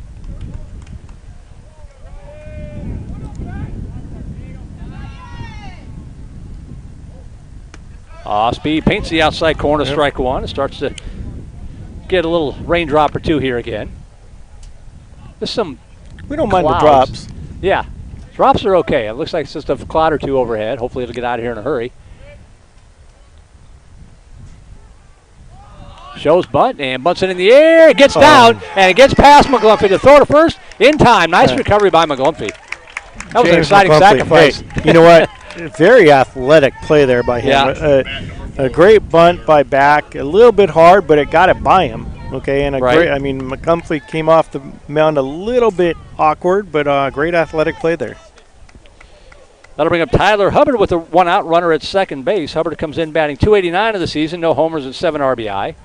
Speed paints the outside corner, strike 1. It starts to get a little raindrop or 2 here again. There's some We don't mind the clouds. drops. Yeah, drops are okay. It looks like it's just a cloud or 2 overhead. Hopefully it'll get out of here in a hurry. Shows bunt and bunts it in the air. It gets down and it gets past McGlumphy to throw to first in time. Nice recovery by McGlumphy. That was an exciting sacrifice. Hey, you know what? Very athletic play there by him. Yeah. A great bunt by back. A little bit hard, but it got it by him. Okay, and McGlumphy came off the mound a little bit awkward, but great athletic play there. That'll bring up Tyler Hubbard with a one-out runner at second base. Hubbard comes in batting .289 of the season, no homers and 7 RBI.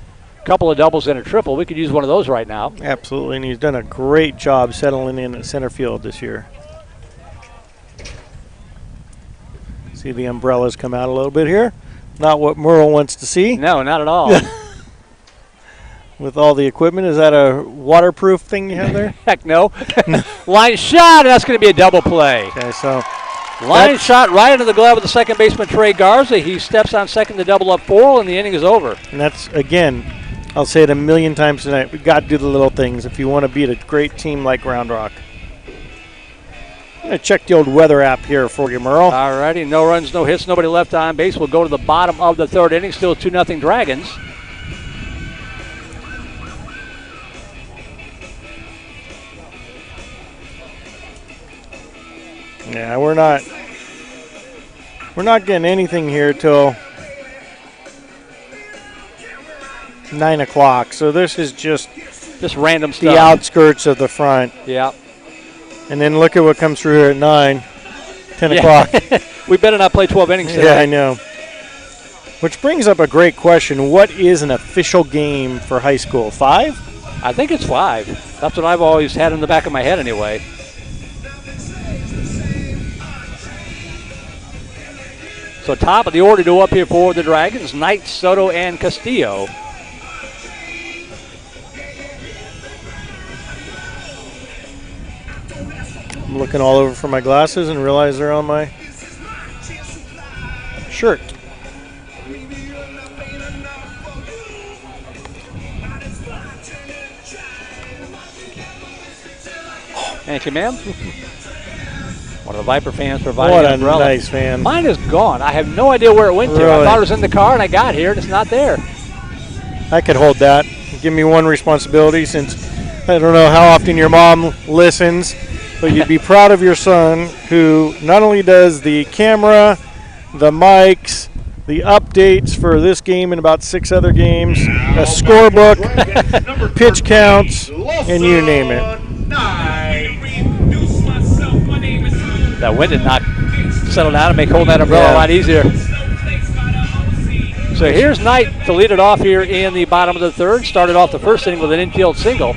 Couple of doubles and a triple. We could use one of those right now. Absolutely, and he's done a great job settling in at center field this year. See the umbrellas come out a little bit here. Not what Merle wants to see. No, not at all. With all the equipment. Is that a waterproof thing you have there? Heck no. Line shot, and that's going to be a double play. Okay, so line shot right into the glove of the second baseman, Trey Garza. He steps on second to double up Forel, and the inning is over. And that's, again, I'll say it a million times tonight, we've got to do the little things if you want to beat a great team like Round Rock. I'm going to check the old weather app here for you, Merle. All righty, no runs, no hits, nobody left on base. We'll go to the bottom of the third inning, still 2-0 Dragons. Yeah, we're not getting anything here till 9 o'clock. So this is just random stuff. The outskirts of the front. Yeah. And then look at what comes through here at 9, 10 o'clock. We better not play 12 innings today. Yeah, I know. Which brings up a great question. What is an official game for high school? 5? I think it's 5. That's what I've always had in the back of my head anyway. So top of the order to up here for the Dragons, Knight, Soto, and Castillo. I'm looking all over for my glasses and realize they're on my shirt. Thank you, ma'am. One of the Viper fans providing what an umbrella. What a nice fan. Mine is gone. I have no idea where it went to. I thought it was in the car, and I got here, and it's not there. I could hold that. Give me one responsibility, since I don't know how often your mom listens, but you'd be proud of your son, who not only does the camera, the mics, the updates for this game and about 6 other games, a scorebook, pitch counts, and you name it. That wind did not settle down and make holding that umbrella a lot easier. So here's Knight to lead it off here in the bottom of the third. Started off the first inning with an infield single.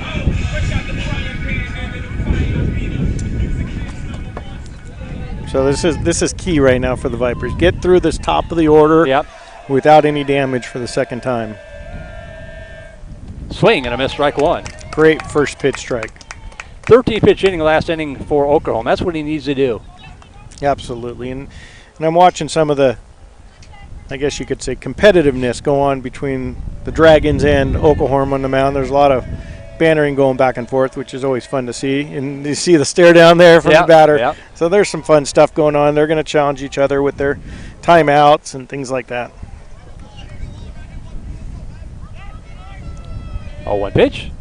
So this is key right now for the Vipers. Get through this top of the order without any damage for the second time. Swing and a miss, strike one. Great first pitch strike. 13-pitch inning, last inning for Oklahoma. That's what he needs to do. Absolutely. And I'm watching some of the, I guess you could say, competitiveness go on between the Dragons and Oklahoma on the mound. There's a lot of bantering going back and forth, which is always fun to see. And you see the stare down there from the batter. Yep. So there's some fun stuff going on. They're going to challenge each other with their timeouts and things like that. 0-1 pitch.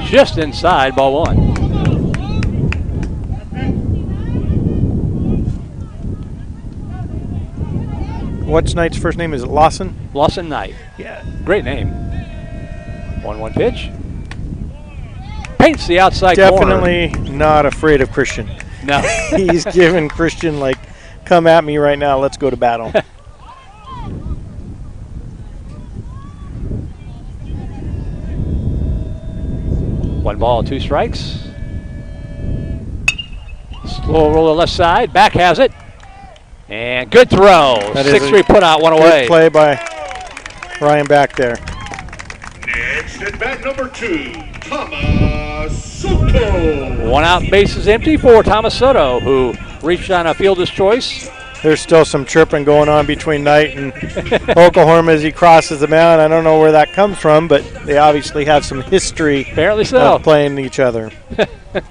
Just inside, ball one. What's Knight's first name? Is it Lawson? Lawson Knight. Yeah. Great name. 1-1 pitch. Paints the outside corner. Definitely not afraid of Christian. No. He's giving Christian, like, come at me right now. Let's go to battle. One ball, 2 strikes. Slow roll to the left side. Back has it. And good throw. 6-3 put out, one away. Good play by Ryan back there. Next at bat number 2, Thomas Soto. One out, base is empty for Thomas Soto, who reached on a fielder's choice. There's still some chirping going on between Knight and Oklahoma as he crosses the mound. I don't know where that comes from, but they obviously have some history apparently so. Of playing each other.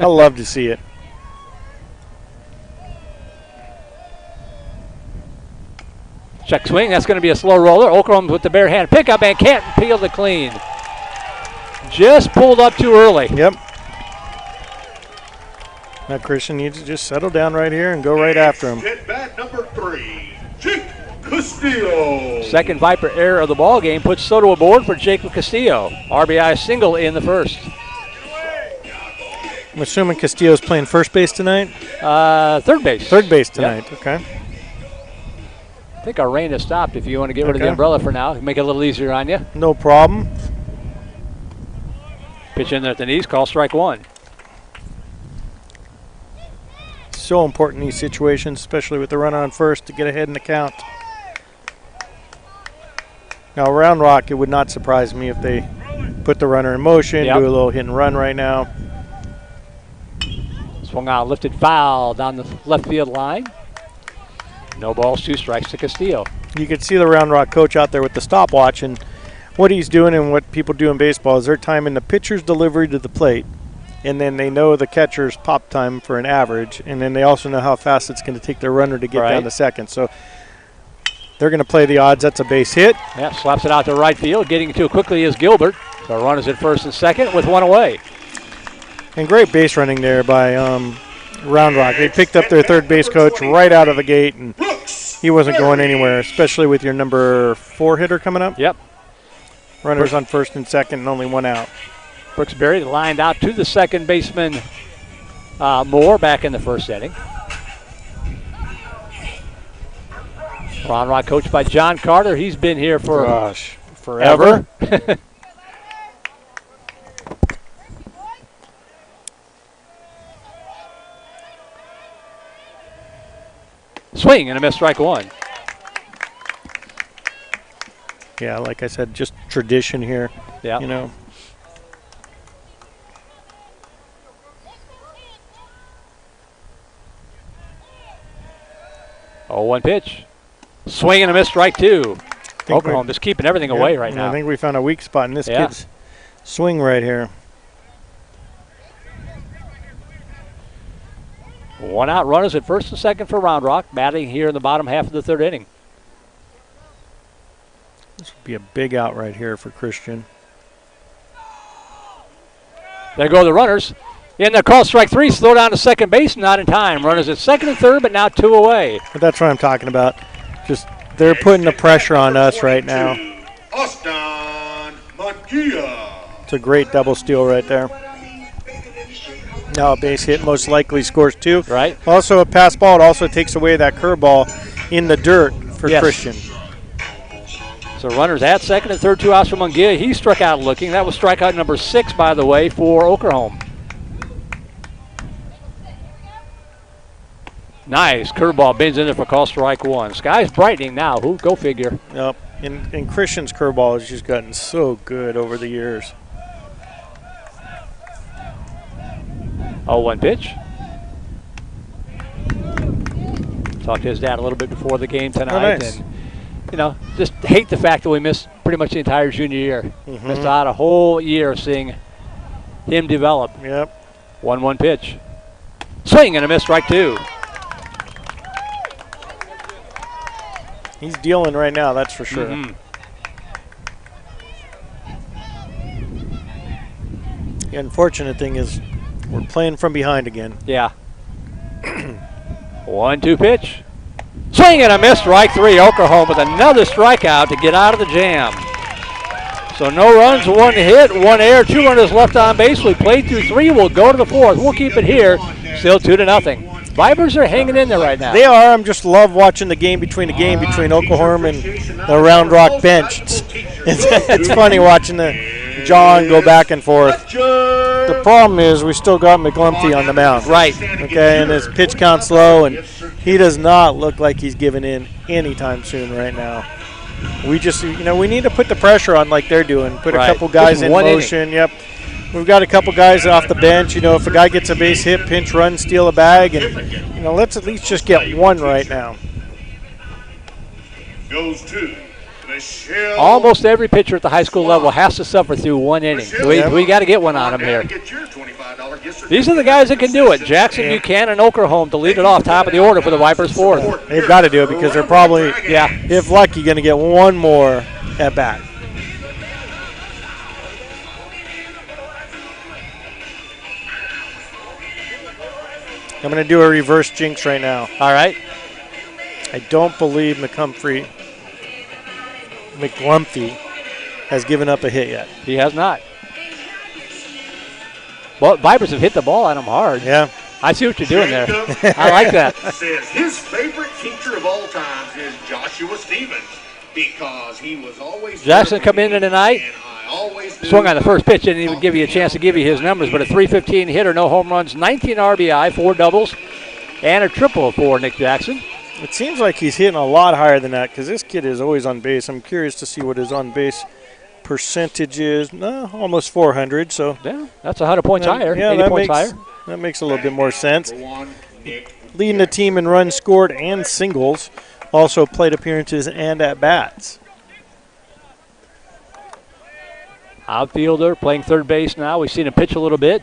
I love to see it. Check swing. That's going to be a slow roller. Oklahoma with the bare hand pickup and can't peel it clean. Just pulled up too early. Yep. Now Christian needs to just settle down right here and go right after him. Hit bat number 3, Jake Castillo. Second Viper error of the ball game puts Soto aboard for Jacob Castillo. RBI single in the first. I'm assuming Castillo's playing first base tonight? Third base. Third base tonight, yep. Okay. I think our rain has stopped if you want to get rid of the umbrella for now. Make it a little easier on you. No problem. Pitch in there at the knees, call strike 1. So important in these situations, especially with the runner on first, to get ahead in the count. Now, Round Rock, it would not surprise me if they put the runner in motion, do a little hit and run right now. Swung out, lifted foul down the left field line. No balls, 2 strikes to Castillo. You could see the Round Rock coach out there with the stopwatch, and what he's doing and what people do in baseball is they're timing the pitcher's delivery to the plate, and then they know the catcher's pop time for an average, and then they also know how fast it's going to take their runner to get down to second. So they're going to play the odds. That's a base hit. Yeah, slaps it out to right field. Getting to it quickly is Gilbert. So runners at first and second with 1 away. And great base running there by Round Rock. They picked up their third base coach right out of the gate, and he wasn't going anywhere, especially with your number 4 hitter coming up. Yep. Runners on first and second and only 1 out. Brooksberry lined out to the second baseman, Moore, back in the first inning. Round Rock coached by John Carter. He's been here for forever. Swing and a miss, strike 1. Yeah, like I said, just tradition here. Yeah. You know. Oh, 1 pitch. Swing and a miss, strike 2. Oklahoma just keeping everything away right now. I think we found a weak spot in this kid's swing right here. 1 out, runners at first and second for Round Rock, batting here in the bottom half of the 3rd inning. This would be a big out right here for Christian. There go the runners. In the call, strike 3, slow down to second base, not in time. Runners at second and third, but now 2 away. But that's what I'm talking about. Just they're putting the pressure on us right now. Austin Munguia. It's a great double steal right there. Now a base hit most likely scores 2. Right. Also a pass ball. It also takes away that curveball in the dirt for Christian. So runners at second and third, 2 outs for Munguia. He struck out looking. That was strikeout number 6, by the way, for Oklahoma. Nice curveball, bends in there for call strike 1. Sky's brightening now. Go figure. Yep. And Christian's curveball has just gotten so good over the years. 0-1 pitch. Talked to his dad a little bit before the game tonight, and you know, just hate the fact that we missed pretty much the entire junior year. Missed out a whole year of seeing him develop. Yep. 1-1 pitch. Swing and a miss, strike 2. He's dealing right now, that's for sure. The unfortunate thing is we're playing from behind again. Yeah. 1-2 pitch. Swing and a miss, strike 3. Oklahoma with another strikeout to get out of the jam. So no runs, 1 hit, 1 error, 2 runners left on base. We played through 3. We'll go to the 4th. We'll keep it here. Still 2-0. Vipers are hanging in there right now. They are. I'm just love watching the game between Oklahoma and the Round Rock bench. It's funny watching the John go back and forth. The problem is we still got McGlumpty on the mound. Right. Okay, and his pitch count's low, and he does not look like he's giving in anytime soon right now. We just, we need to put the pressure on like they're doing. Put a couple guys in motion. Yep. We've got a couple guys off the bench. If a guy gets a base hit, pinch run, steal a bag, and let's at least just get 1 right now. Goes to Almost every pitcher at the high school level has to suffer through one inning. We got to get one on them here. These are the guys that can do it. Jackson, Buchanan, Oklahoma to lead it off, top of the order for the Vipers fourth. They've got to do it because they're probably, if lucky, going to get one more at bat. I'm going to do a reverse jinx right now. All right. I don't believe McGlumphy has given up a hit yet. He has not. Well, Vipers have hit the ball at him hard. Yeah. I see what you're doing there. I like that. Says his favorite teacher of all times is Joshua Stevens because he was always Jackson come in tonight. Swung on the first pitch, didn't even give you a chance to give you his numbers, but a .315 hitter, no home runs, 19 RBI, 4 doubles, and a triple for Nick Jackson. It seems like he's hitting a lot higher than that because this kid is always on base. I'm curious to see what his on-base percentage is. No, almost 400, so. Yeah, that's 100 points higher, yeah, 80 points higher. That makes a little bit more sense. Leading the team in runs scored and singles, also plate appearances and at-bats. Outfielder playing third base now. We've seen him pitch a little bit.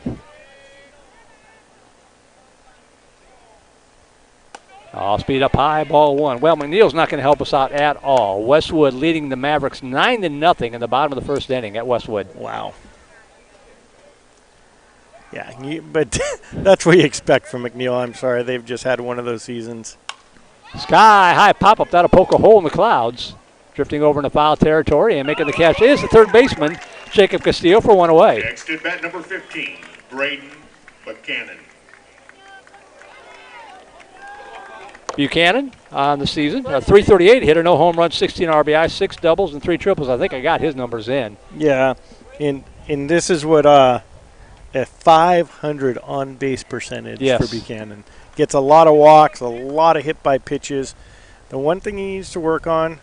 All speed up high, ball one. Well, McNeil's not going to help us out at all. Westwood leading the Mavericks 9-0 in the bottom of the first inning at Westwood. Wow. Yeah, but that's what you expect from McNeil. I'm sorry, they've just had one of those seasons. Sky high pop-up. That'll poke a hole in the clouds. Drifting over into foul territory and making the catch is the third baseman, Jacob Castillo, for one away. Next at bat number 15, Braden Buchanan. Buchanan on the season, a .338 hitter, no home runs, 16 RBI, 6 doubles, and 3 triples. I think I got his numbers in. Yeah, and this is what a 500 on-base percentage for Buchanan. Gets a lot of walks, a lot of hit-by pitches. The one thing he needs to work on,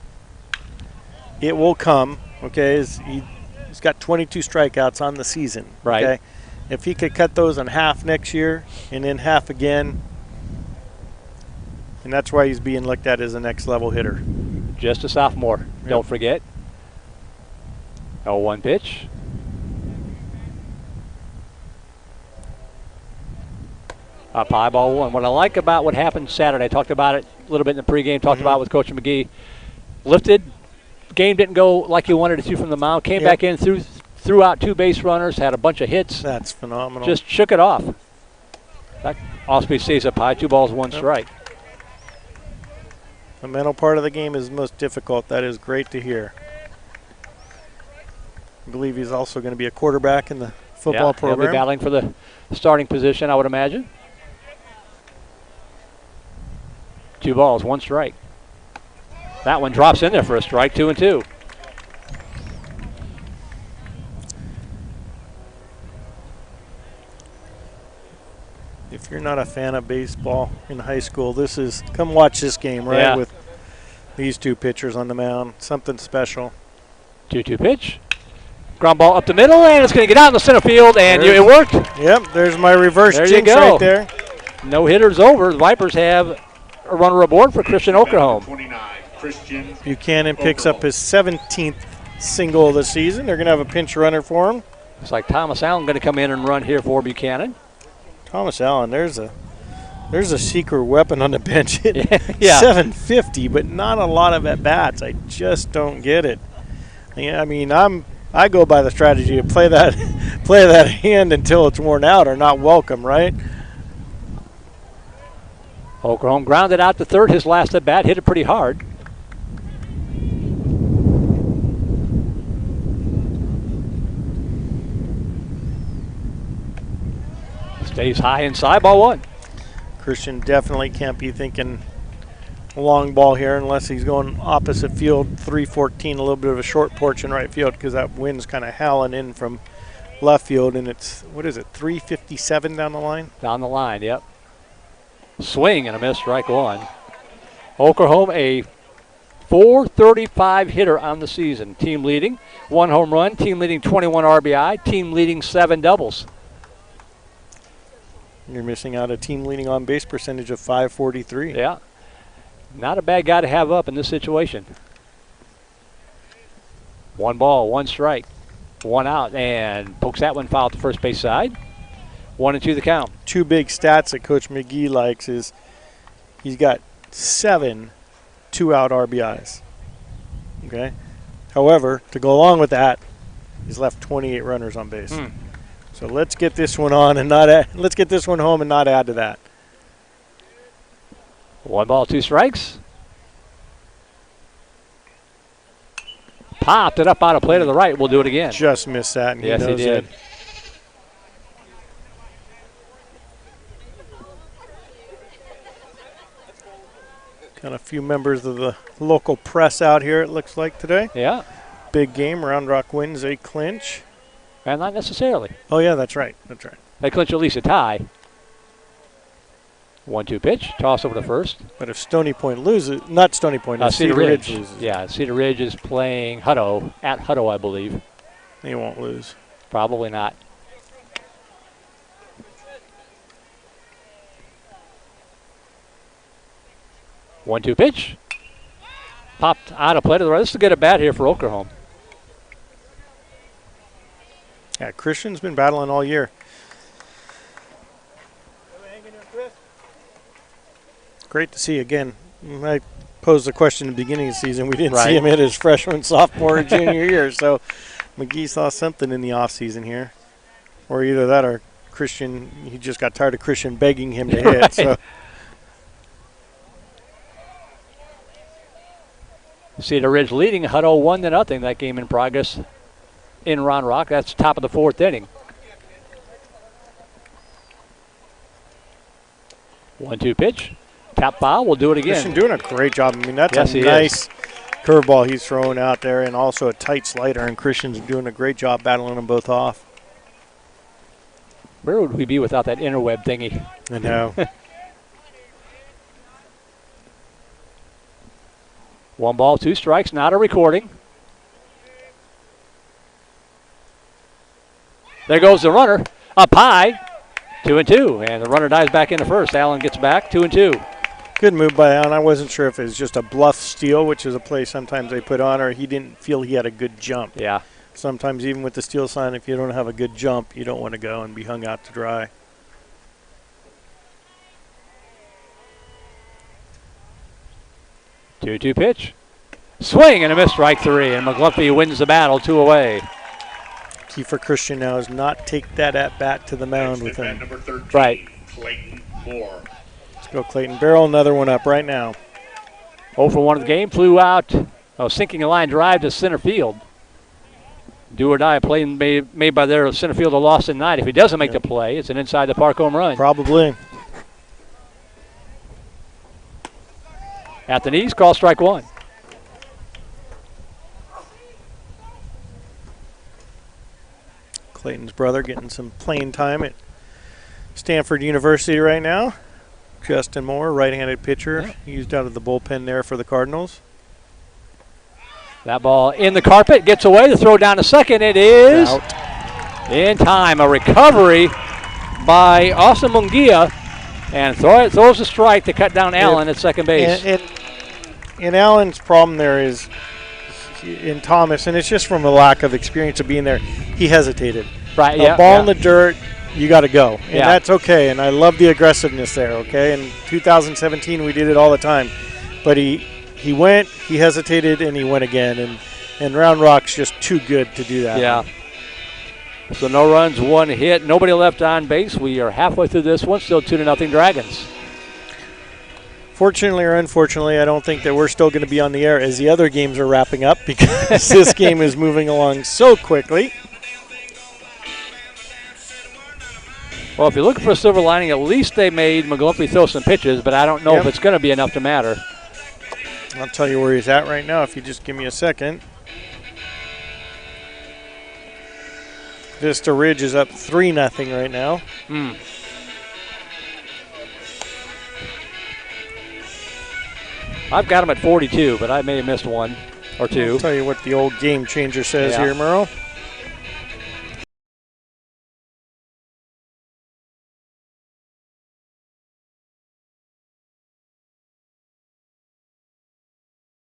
it will come, okay, is he's got 22 strikeouts on the season. Right. Okay? If he could cut those in half next year and then half again, and that's why he's being looked at as a next-level hitter. Just a sophomore, don't forget. 0-1 pitch. Up high, ball one. What I like about what happened Saturday, I talked about it a little bit in the pregame, talked about it with Coach McGee. Lifted, game didn't go like he wanted it to from the mound, came back in, threw out 2 base runners, had a bunch of hits. That's phenomenal. Just shook it off. That off-speed stays up high, 2 balls, 1 strike. The mental part of the game is most difficult. That is great to hear. I believe he's also going to be a quarterback in the football program. He'll be battling for the starting position, I would imagine. 2 balls, 1 strike. That one drops in there for a strike, 2-2. If you're not a fan of baseball in high school, come watch this game, right? Yeah. With these 2 pitchers on the mound. Something special. 2-2 pitch. Ground ball up the middle, and it's going to get out in the center field, and it worked. Yep, there's my reverse there jinx you go. right there. No hitters over. The Vipers have a runner aboard for Christian Oklahoma. 29, Christian Buchanan picks up his 17th single of the season. They're going to have a pinch runner for him. Looks like Thomas Allen going to come in and run here for Buchanan. Thomas Allen, there's a secret weapon on the bench. Yeah. 750, but not a lot of at-bats. I just don't get it. I mean, I go by the strategy of play that hand until it's worn out or not welcome, right? Oklahoma grounded out to third. His last at bat hit it pretty hard. Stays high inside, ball 1. Christian definitely can't be thinking long ball here unless he's going opposite field, 314, a little bit of a short porch in right field because that wind's kind of howling in from left field, and it's, 357 down the line? Down the line, yep. Swing and a miss, strike 1. Oklahoma, a .435 hitter on the season. Team leading 1 home run, team leading 21 RBI, team leading 7 doubles. You're missing out a team leading on base percentage of .543. Yeah. Not a bad guy to have up in this situation. 1 ball, 1 strike, 1 out, and pokes that one foul at the first base side. 1-2 the count. 2 big stats that Coach McGee likes is he's got 7 2-out RBIs. Okay. However, to go along with that, he's left 28 runners on base. So let's get this one on and let's get this one home and not add to that. 1 ball, 2 strikes. Popped it up out of play to the right. We'll do it again. Just missed that, and yes, he knows he did. it. Got a few members of the local press out here, it looks like, today. Yeah. Big game. Round Rock wins a clinch. And not necessarily. Oh, yeah, that's right. That's right. They clinch at least a tie. 1-2 pitch. Toss over to first. But if Stony Point loses, not Stony Point, Cedar Ridge loses. Yeah, Cedar Ridge is playing Hutto, at Hutto, I believe. They won't lose. Probably not. One-two pitch. Popped out of play to the right. This is a good at bat here for Oklahoma. Yeah, Christian's been battling all year. Great to see again. I posed the question at the beginning of the season. We didn't see him hit his freshman, sophomore, and junior year. So McGee saw something in the offseason here. Or either that or Christian, he just got tired of Christian begging him to hit. So. Cedar Ridge leading Hutto 1-0. That game in progress in Round Rock. That's top of the 4th inning. 1-2 pitch. Tap foul. We'll do it again. Christian doing a great job. I mean, that's yes, a nice curveball he's throwing out there, and also a tight slider. And Christian's doing a great job battling them both off. Where would we be without that interweb thingy? I know. 1 ball, 2 strikes. Not a recording. There goes the runner. Up high. 2-2. And the runner dives back into first. Allen gets back. 2-2. Good move by Allen. I wasn't sure if it was just a bluff steal, which is a play sometimes they put on, or he didn't feel he had a good jump. Yeah. Sometimes even with the steal sign, if you don't have a good jump, you don't want to go and be hung out to dry. Two-two pitch. Swing and a miss, strike 3. And McGlumpy wins the battle 2 away. Key for Christian now is not take that at bat to the mound with him. Number 13, right. Clayton Moore. Let's go, Clayton. Barrel another one up right now. 0 for 1 of the game. Flew out. Sinking a line drive to center field. Do or die play made by their center fielder Lawson Knight. If he doesn't make the play, it's an inside the park home run. Probably. At the knees, call strike 1. Clayton's brother getting some playing time at Stanford University right now. Justin Moore, right-handed pitcher, used out of the bullpen there for the Cardinals. That ball in the carpet, gets away. The throw down to second. It is out. In time. A recovery by Austin Munguia, and throws a strike to cut down Allen at second base. And Allen's problem there is in Thomas, and it's just from a lack of experience of being there. He hesitated. Right. A ball in the dirt, you got to go, and that's okay. And I love the aggressiveness there. Okay, in 2017 we did it all the time, but he went, he hesitated, and he went again. And Round Rock's just too good to do that. Yeah. So no runs, 1 hit, nobody left on base. We are halfway through this one, still 2-0 Dragons. Fortunately or unfortunately, I don't think that we're still going to be on the air as the other games are wrapping up because this game is moving along so quickly. Well, if you're looking for a silver lining, at least they made McGlumpy throw some pitches, but I don't know if it's going to be enough to matter. I'll tell you where he's at right now if you just give me a second. Vista Ridge is up 3-0 right now. I've got him at 42, but I may have missed 1 or 2. I'll tell you what the old game changer says here, Merle.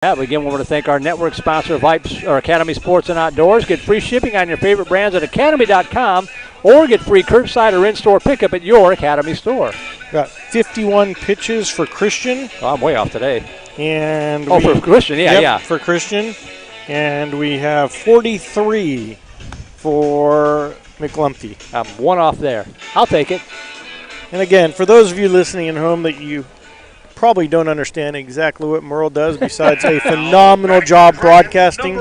Yeah, again, we want to thank our network sponsor, Vype, or Academy Sports and Outdoors. Get free shipping on your favorite brands at academy.com or get free curbside or in-store pickup at your Academy store. Got 51 pitches for Christian. Oh, I'm way off today. And for Christian, yeah. For Christian. And we have 43 for McLumpy. I'm one off there. I'll take it. And again, for those of you listening at home that you probably don't understand exactly what Merle does besides a phenomenal job broadcasting.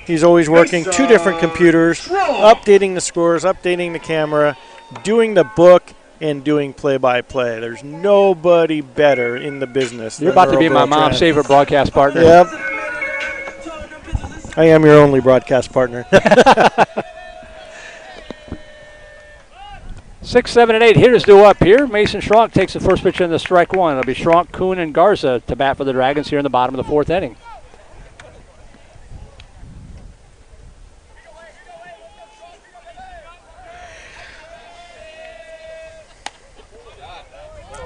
He's always working 2 different computers, updating the scores, updating the camera, doing the book, and doing play-by-play. There's nobody better in the business. You're about to be my mom's favorite broadcast partner. Yep. I am your only broadcast partner. 6, 7, and 8 hitters due up here. Mason Schronk takes the first pitch in the strike one. It'll be Schronk, Kuhn, and Garza to bat for the Dragons here in the bottom of the 4th inning.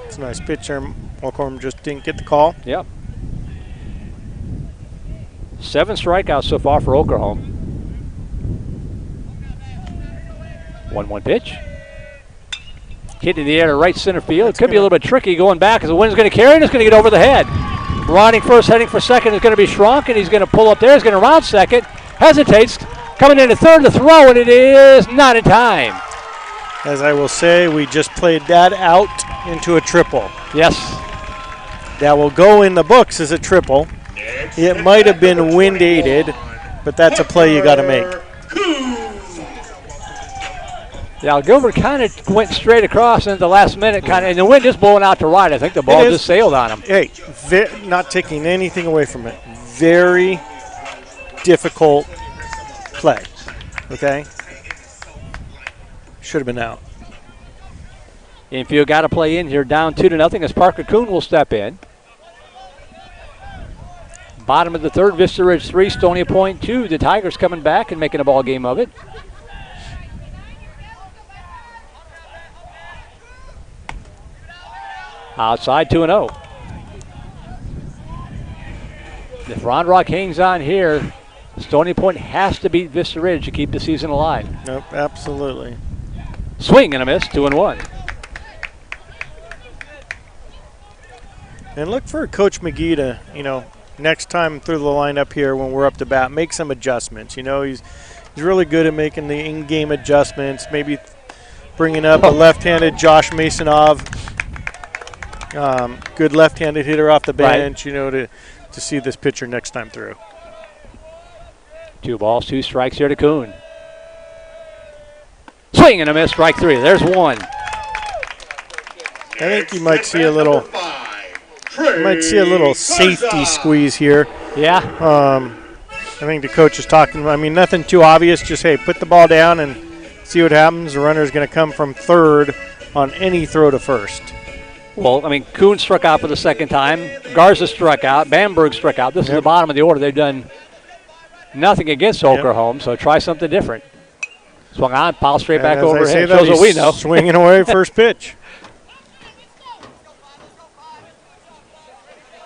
It's a nice pitch there. Malcolm just didn't get the call. Yep. 7 strikeouts so far for Oklahoma. 1-1 pitch. Hit in the air to right center field. It could be a little bit tricky going back as the wind's going to carry and it's going to get over the head. Riding first, heading for second is going to be Schronk, and he's going to pull up there. He's going to round second. Hesitates. Coming in to third to throw, and it is not in time. As I will say, we just played that out into a triple. Yes. That will go in the books as a triple. It might have been wind aided, but that's a play you got to make. Yeah, Gilbert kind of went straight across and at the last minute and the wind just blowing out to right. I think the ball just sailed on him. Hey, not taking anything away from it. Very difficult play, okay? Should have been out. Infield got to play in here, down 2-0 as Parker Kuhn will step in. Bottom of the 3rd, Vista Ridge 3, Stony Point 2. The Tigers coming back and making a ball game of it. Outside 2-0. If Ron Rock hangs on here, Stony Point has to beat Vista Ridge to keep the season alive. Nope, absolutely. Swing and a miss, 2-1. And look for Coach McGee to, next time through the lineup here when we're up to bat, make some adjustments. He's really good at making the in-game adjustments, maybe bringing up a left-handed Josh Masonov. Good left-handed hitter off the bench, to see this pitcher next time through. 2 balls, 2 strikes here to Kuhn. Swing and a miss, strike 3. There's 1. I think you might see a little safety squeeze here. Yeah. I think the coach is talking. Nothing too obvious. Just put the ball down and see what happens. The runner is going to come from third on any throw to first. Well, Kuhn struck out for the second time. Garza struck out. Bamberg struck out. This is the bottom of the order. They've done nothing against Oklahoma, so try something different. Swung on, foul straight back overhead. Shows what we know. Swinging away first pitch.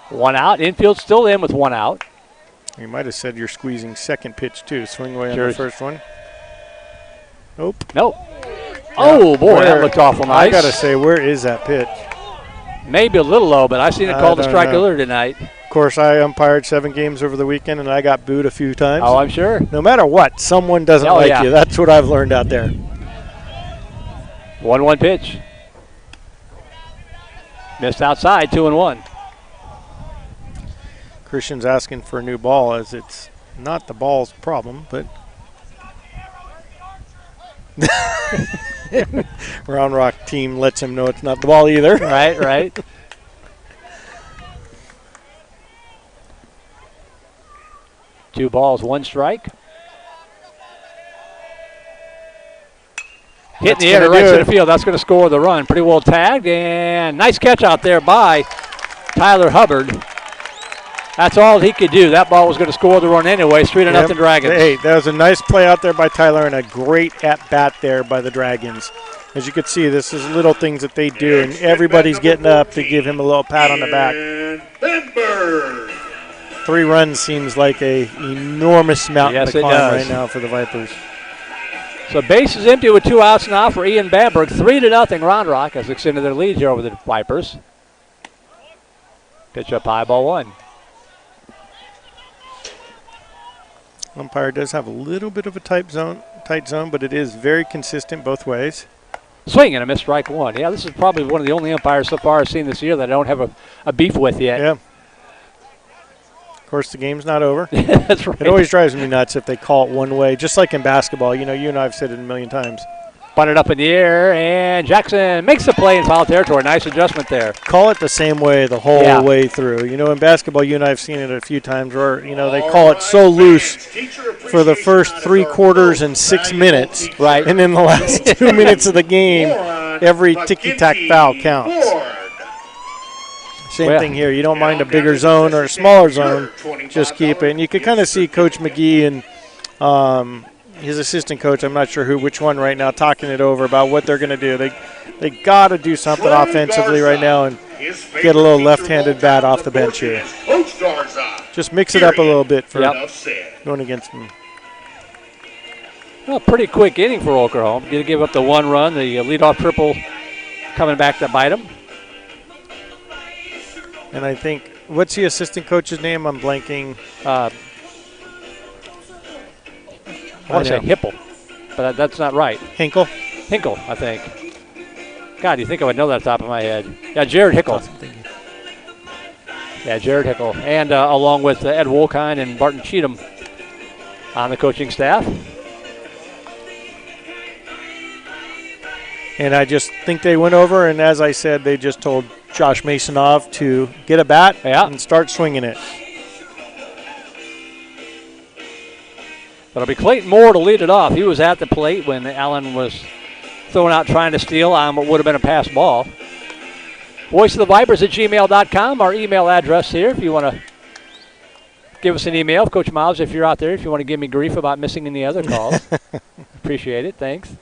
1 out. Infield still in with 1 out. You might have said you're squeezing second pitch, too. Swing away on the first one. Nope. Oh, boy, that looked awful nice. I got to say, where is that pitch? Maybe a little low, but I've seen it called a strike earlier tonight. Of course, I umpired 7 games over the weekend, and I got booed a few times. Oh, I'm sure. No matter what, someone doesn't like you. That's what I've learned out there. 1-1 pitch. Missed outside, 2-1. Christian's asking for a new ball, as it's not the ball's problem, but Round Rock team lets him know it's not the ball either. Right. Two balls, 1 strike. Hit in the air to right center field. That's going to score the run. Pretty well tagged, and nice catch out there by Tyler Hubbard. That's all he could do. That ball was going to score the run anyway. 3-0 Dragons. Hey, that was a nice play out there by Tyler and a great at-bat there by the Dragons. As you can see, this is little things that they do, and everybody's getting up to give him a little pat on the back. 3 runs seems like a enormous mountain to climb right now for the Vipers. So base is empty with 2 outs now for Ian Bamberg. 3-0 Round Rock has extended their lead here over the Vipers. Pitch up high, ball 1. Umpire does have a little bit of a tight zone, but it is very consistent both ways. Swing and a missed strike 1. Yeah, this is probably one of the only umpires so far I've seen this year that I don't have a beef with yet. Yeah. Of course, the game's not over. That's right. It always drives me nuts if they call it one way, just like in basketball. You know, you and I have said it a million times. Bunted up in the air, and Jackson makes the play in foul territory. Nice adjustment there. Call it the same way the whole way through. You know, in basketball, you and I have seen it a few times where, you know, they call it so loose for the first 3 quarters and 6 minutes. Right. And in the last 2 minutes of the game, every ticky-tack foul counts. Same thing here. You don't mind a bigger zone or a smaller zone. Just keep it. And you can kind of see Coach McGee and his assistant coach, I'm not sure which one right now, talking it over about what they're going to do. They got to do something offensively right now and get a little left-handed bat off the bench here. Just mix it up a little bit for going against them. Well, pretty quick inning for Oklahoma. Did give up the 1 run, the leadoff triple coming back to bite them. And I think, what's the assistant coach's name? I'm blanking. I want to say Hipple, but that's not right. Hinkle, I think. God, you think I would know that off the top of my head. Yeah, Jared Hickle. Yeah, Jared Hickle. And along with Ed Wolkine and Barton Cheatham on the coaching staff. And I just think they went over, and as I said, they just told Josh Masonov to get a bat and start swinging it. But it'll be Clayton Moore to lead it off. He was at the plate when Allen was throwing out trying to steal on what would have been a pass ball. voiceofthevipers@gmail.com, our email address here if you want to give us an email. Coach Miles, if you're out there, if you want to give me grief about missing any other calls. Appreciate it. Thanks.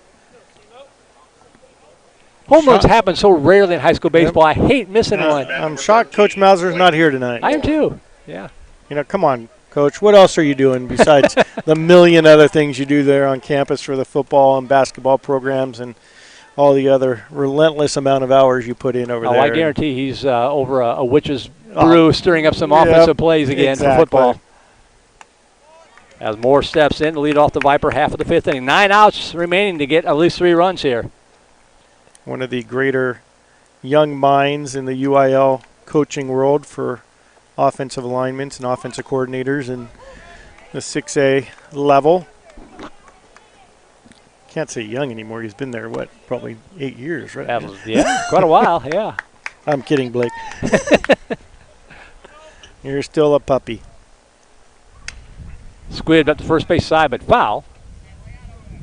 Home runs happen so rarely in high school baseball. I hate missing one. I'm shocked Coach Mauser's not here tonight. I am too. Yeah. You know, come on, Coach. What else are you doing besides the million other things you do there on campus for the football and basketball programs and all the other relentless amount of hours you put in over there? I guarantee he's over a witch's brew stirring up some offensive plays again for football. As Moore steps in to lead off the Viper half of the 5th inning. 9 outs remaining to get at least 3 runs here. One of the greater young minds in the UIL coaching world for offensive alignments and offensive coordinators in the 6A level. Can't say young anymore. He's been there, probably 8 years, right? Yeah, quite a while, yeah. I'm kidding, Blake. You're still a puppy. Squid up the first base side, but foul.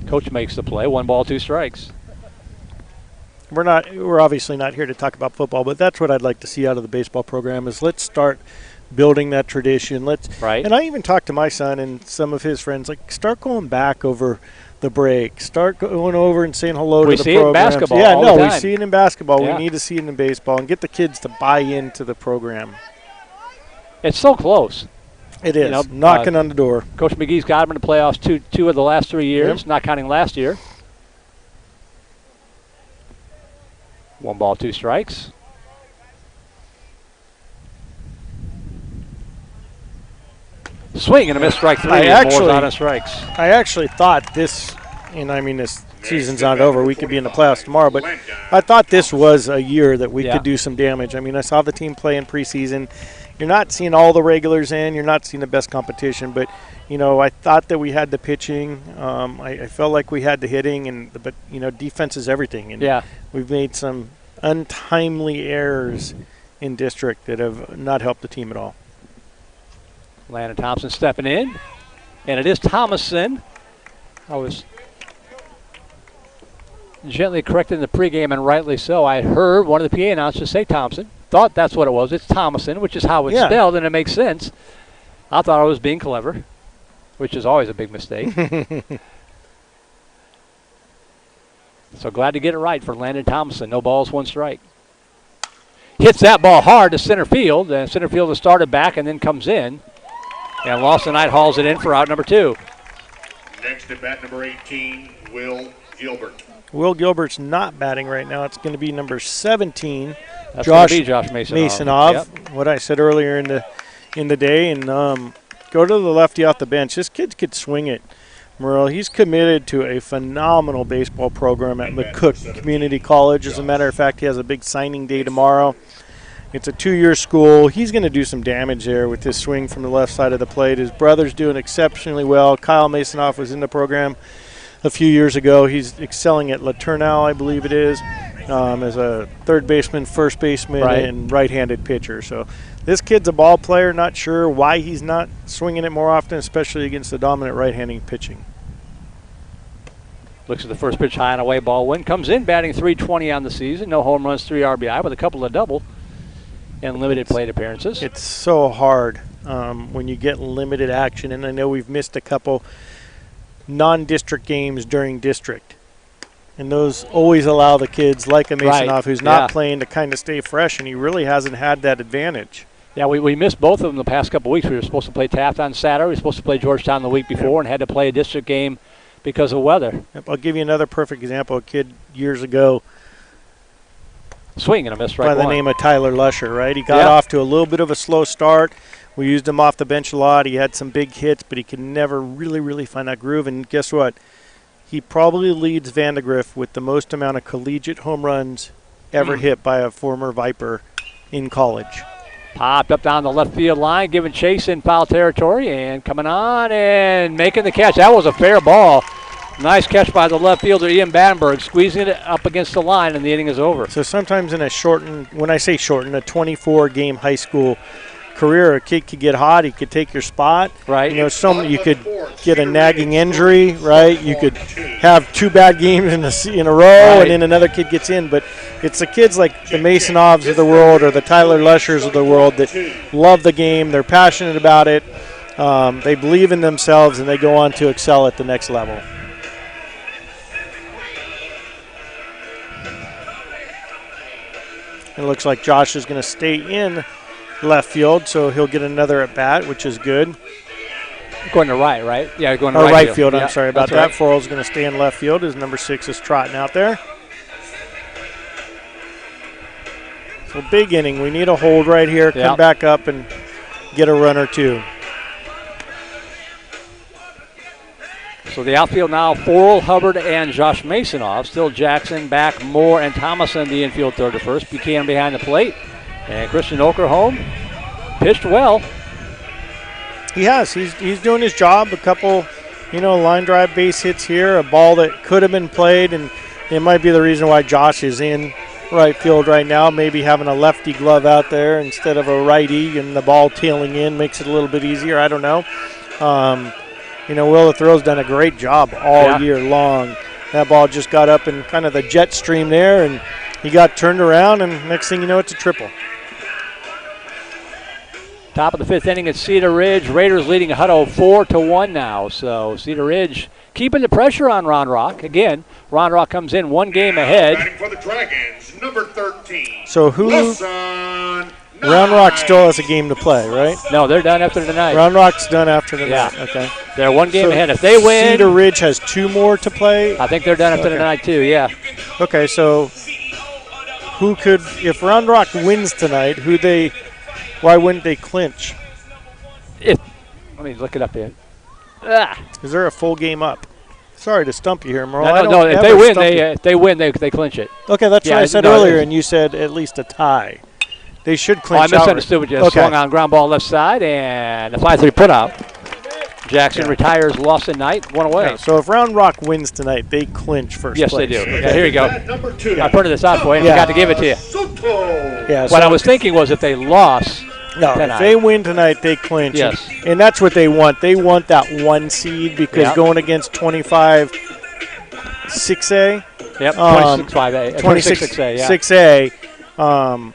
Coach makes the play. 1 ball, 2 strikes. We're obviously not here to talk about football, but that's what I'd like to see out of the baseball program is let's start building that tradition. Right. And I even talked to my son and some of his friends, like, start going back over the break. Start going over and saying hello to the programs. We see it in basketball all the time. we see it in basketball. Yeah. We need to see it in baseball and get the kids to buy into the program. It's so close. It is. You know, knocking on the door. Coach McGee's got him in the playoffs two of the last 3 years, not counting last year. 1 ball, 2 strikes. Swing and a missed strike 3. Moore's out of strikes. I actually thought this, and I mean this season's not over. We could be in the playoffs tomorrow, but I thought this was a year that we could do some damage. I mean, I saw the team play in preseason. You're not seeing all the regulars in. You're not seeing the best competition, but you know, I thought that we had the pitching. I felt like we had the hitting, but you know, defense is everything. And we've made some untimely errors in district that have not helped the team at all. Landon Thompson stepping in, and it is Thomason. I was gently corrected in the pregame, and rightly so. I heard one of the PA announcers say Thompson. Thought that's what it was. It's Thomason, which is how it's spelled, and it makes sense. I thought I was being clever, which is always a big mistake. So glad to get it right for Landon Thompson. No balls, 1 strike. Hits that ball hard to center field, and center field has started back and then comes in. And Lawson Knight hauls it in for out number 2. Next at bat number 18, Will Gilbert. Will Gilbert's not batting right now. It's going to be number 17, That's Josh Masonov. Yep. What I said earlier in the day, and go to the lefty off the bench. This kid could swing it. Merle, he's committed to a phenomenal baseball program at McCook Community College. As a matter of fact, he has a big signing day tomorrow. It's a 2-year school. He's going to do some damage there with his swing from the left side of the plate. His brother's doing exceptionally well. Kyle Masonoff was in the program a few years ago. He's excelling at Laternal, I believe it is, as a third baseman, first baseman, and right-handed pitcher. So this kid's a ball player. Not sure why he's not swinging it more often, especially against the dominant right-handing pitching. Looks at the first pitch, high and away, ball one. Comes in batting .320 on the season. No home runs, 3 RBI with a couple of double and limited plate appearances. It's so hard when you get limited action, and I know we've missed a couple non-district games during district. And those always allow the kids like a Masonoff who's not playing to kind of stay fresh, and he really hasn't had that advantage. Yeah, we missed both of them the past couple of weeks. We were supposed to play Taft on Saturday. We were supposed to play Georgetown the week before and had to play a district game because of weather. I'll give you another perfect example. A kid years ago, swing and a miss right by the name of Tyler Lusher, right? He got off to a little bit of a slow start. We used him off the bench a lot. He had some big hits, but he could never really find that groove. And guess what? He probably leads VANDEGRIFT with the most amount of collegiate home runs ever hit by a former Viper in college. Popped up down the left field line, giving chase in foul territory, and coming on and making the catch. That was a fair ball. Nice catch by the left fielder, Ian Battenberg, squeezing it up against the line, and the inning is over. So sometimes in a shortened, when I say shortened, a 24-game high school career, a kid could get hot. He could take your spot. Right. You know, you could get a nagging injury, right? You could have 2 bad games in a row, and then another kid gets in. But it's the kids like the Masonovs of the world or the Tyler Lushers of the world that love the game. They're passionate about it. They believe in themselves, and they go on to excel at the next level. It looks like Josh is going to stay in left field, so he'll get another at bat, which is good. Going to right? Yeah, going to right field. I'm sorry about that. Forrell's going to stay in left field as number 6 is trotting out there. So big inning. We need a hold right here. Come back up and get a run or 2. So the outfield now, Forrell, Hubbard, and Josh Masonoff. Still Jackson, back, Moore, and Thomason, the infield third to first. Buchanan behind the plate. And Christian Oker home. Pitched well. He has. He's doing his job. A couple, line drive base hits here. A ball that could have been played, and it might be the reason why Josh is in right field right now. Maybe having a lefty glove out there instead of a righty, and the ball tailing in makes it a little bit easier. I don't know. Will the Throw's done a great job all year long. That ball just got up in kind of the jet stream there, and he got turned around, and next thing you know, it's a triple. Top of the 5th inning at Cedar Ridge. Raiders leading Hutto 4-1 now. So Cedar Ridge keeping the pressure on Round Rock. Again, Round Rock comes in 1 game ahead. Batting for the Dragons, number 13. So Round Rock still has a game to play, right? No, they're done after tonight. Round Rock's done after tonight. Yeah. Okay. They're 1 game ahead. If they win, Cedar Ridge has 2 more to play. I think they're done after tonight too. Yeah. Okay, so who could, if Round Rock wins tonight, why wouldn't they clinch? Let me look it up here. Is there a full game up? Sorry to stump you here, Merle. No. If they win, they clinch it. Okay, that's what I said earlier, and you said at least a tie. They should clinch. I misunderstood what you said. Swung on ground ball left side, and a 5-3 put out. Jackson retires Lawson Knight, 1 away. Yeah, so if Round Rock wins tonight, they clinch first place. Yes, they do. Okay, here you go. I printed this out for you. I forgot to give it to you. Yeah, what I was thinking was if they lost if they win tonight, they clinch. Yes. And that's what they want. They want that 1 seed because going against 25 6A. Yep, 26-5A. 26-6A, yeah. 6A.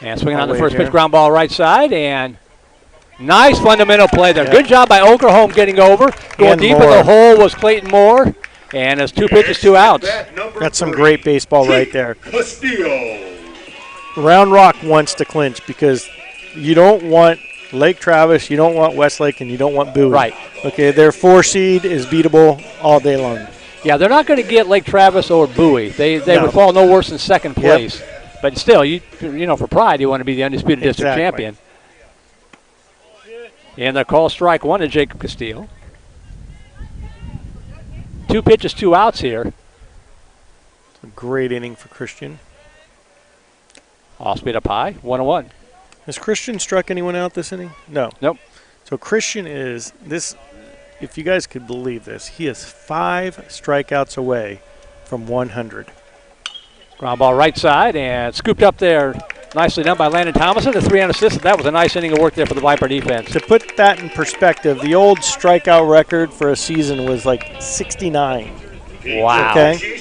And swinging on the first pitch, ground ball right side, and nice fundamental play there. Good job by Okerholm getting over. Going deep in the hole was Clayton Moore, and it's 2 pitches, 2 outs. That's some great baseball right there. Castillo. Round Rock wants to clinch because you don't want Lake Travis, you don't want Westlake, and you don't want Bowie. Right. Okay, their 4 seed is beatable all day long. Yeah, they're not going to get Lake Travis or Bowie. They No. would fall no worse than second place. But still, you know, for pride, you want to be the undisputed district champion. And they'll call strike one to Jacob Castillo. 2 pitches, 2 outs here. A great inning for Christian. Off speed up high, 1-1. Has Christian struck anyone out this inning? No. Nope. So Christian is this, if you guys could believe this, he is 5 strikeouts away from 100. Ground ball right side and scooped up there. Nicely done by Landon Thompson. The 3-run assist. That was a nice inning of work there for the Viper defense. To put that in perspective, the old strikeout record for a season was like 69. Wow. Okay.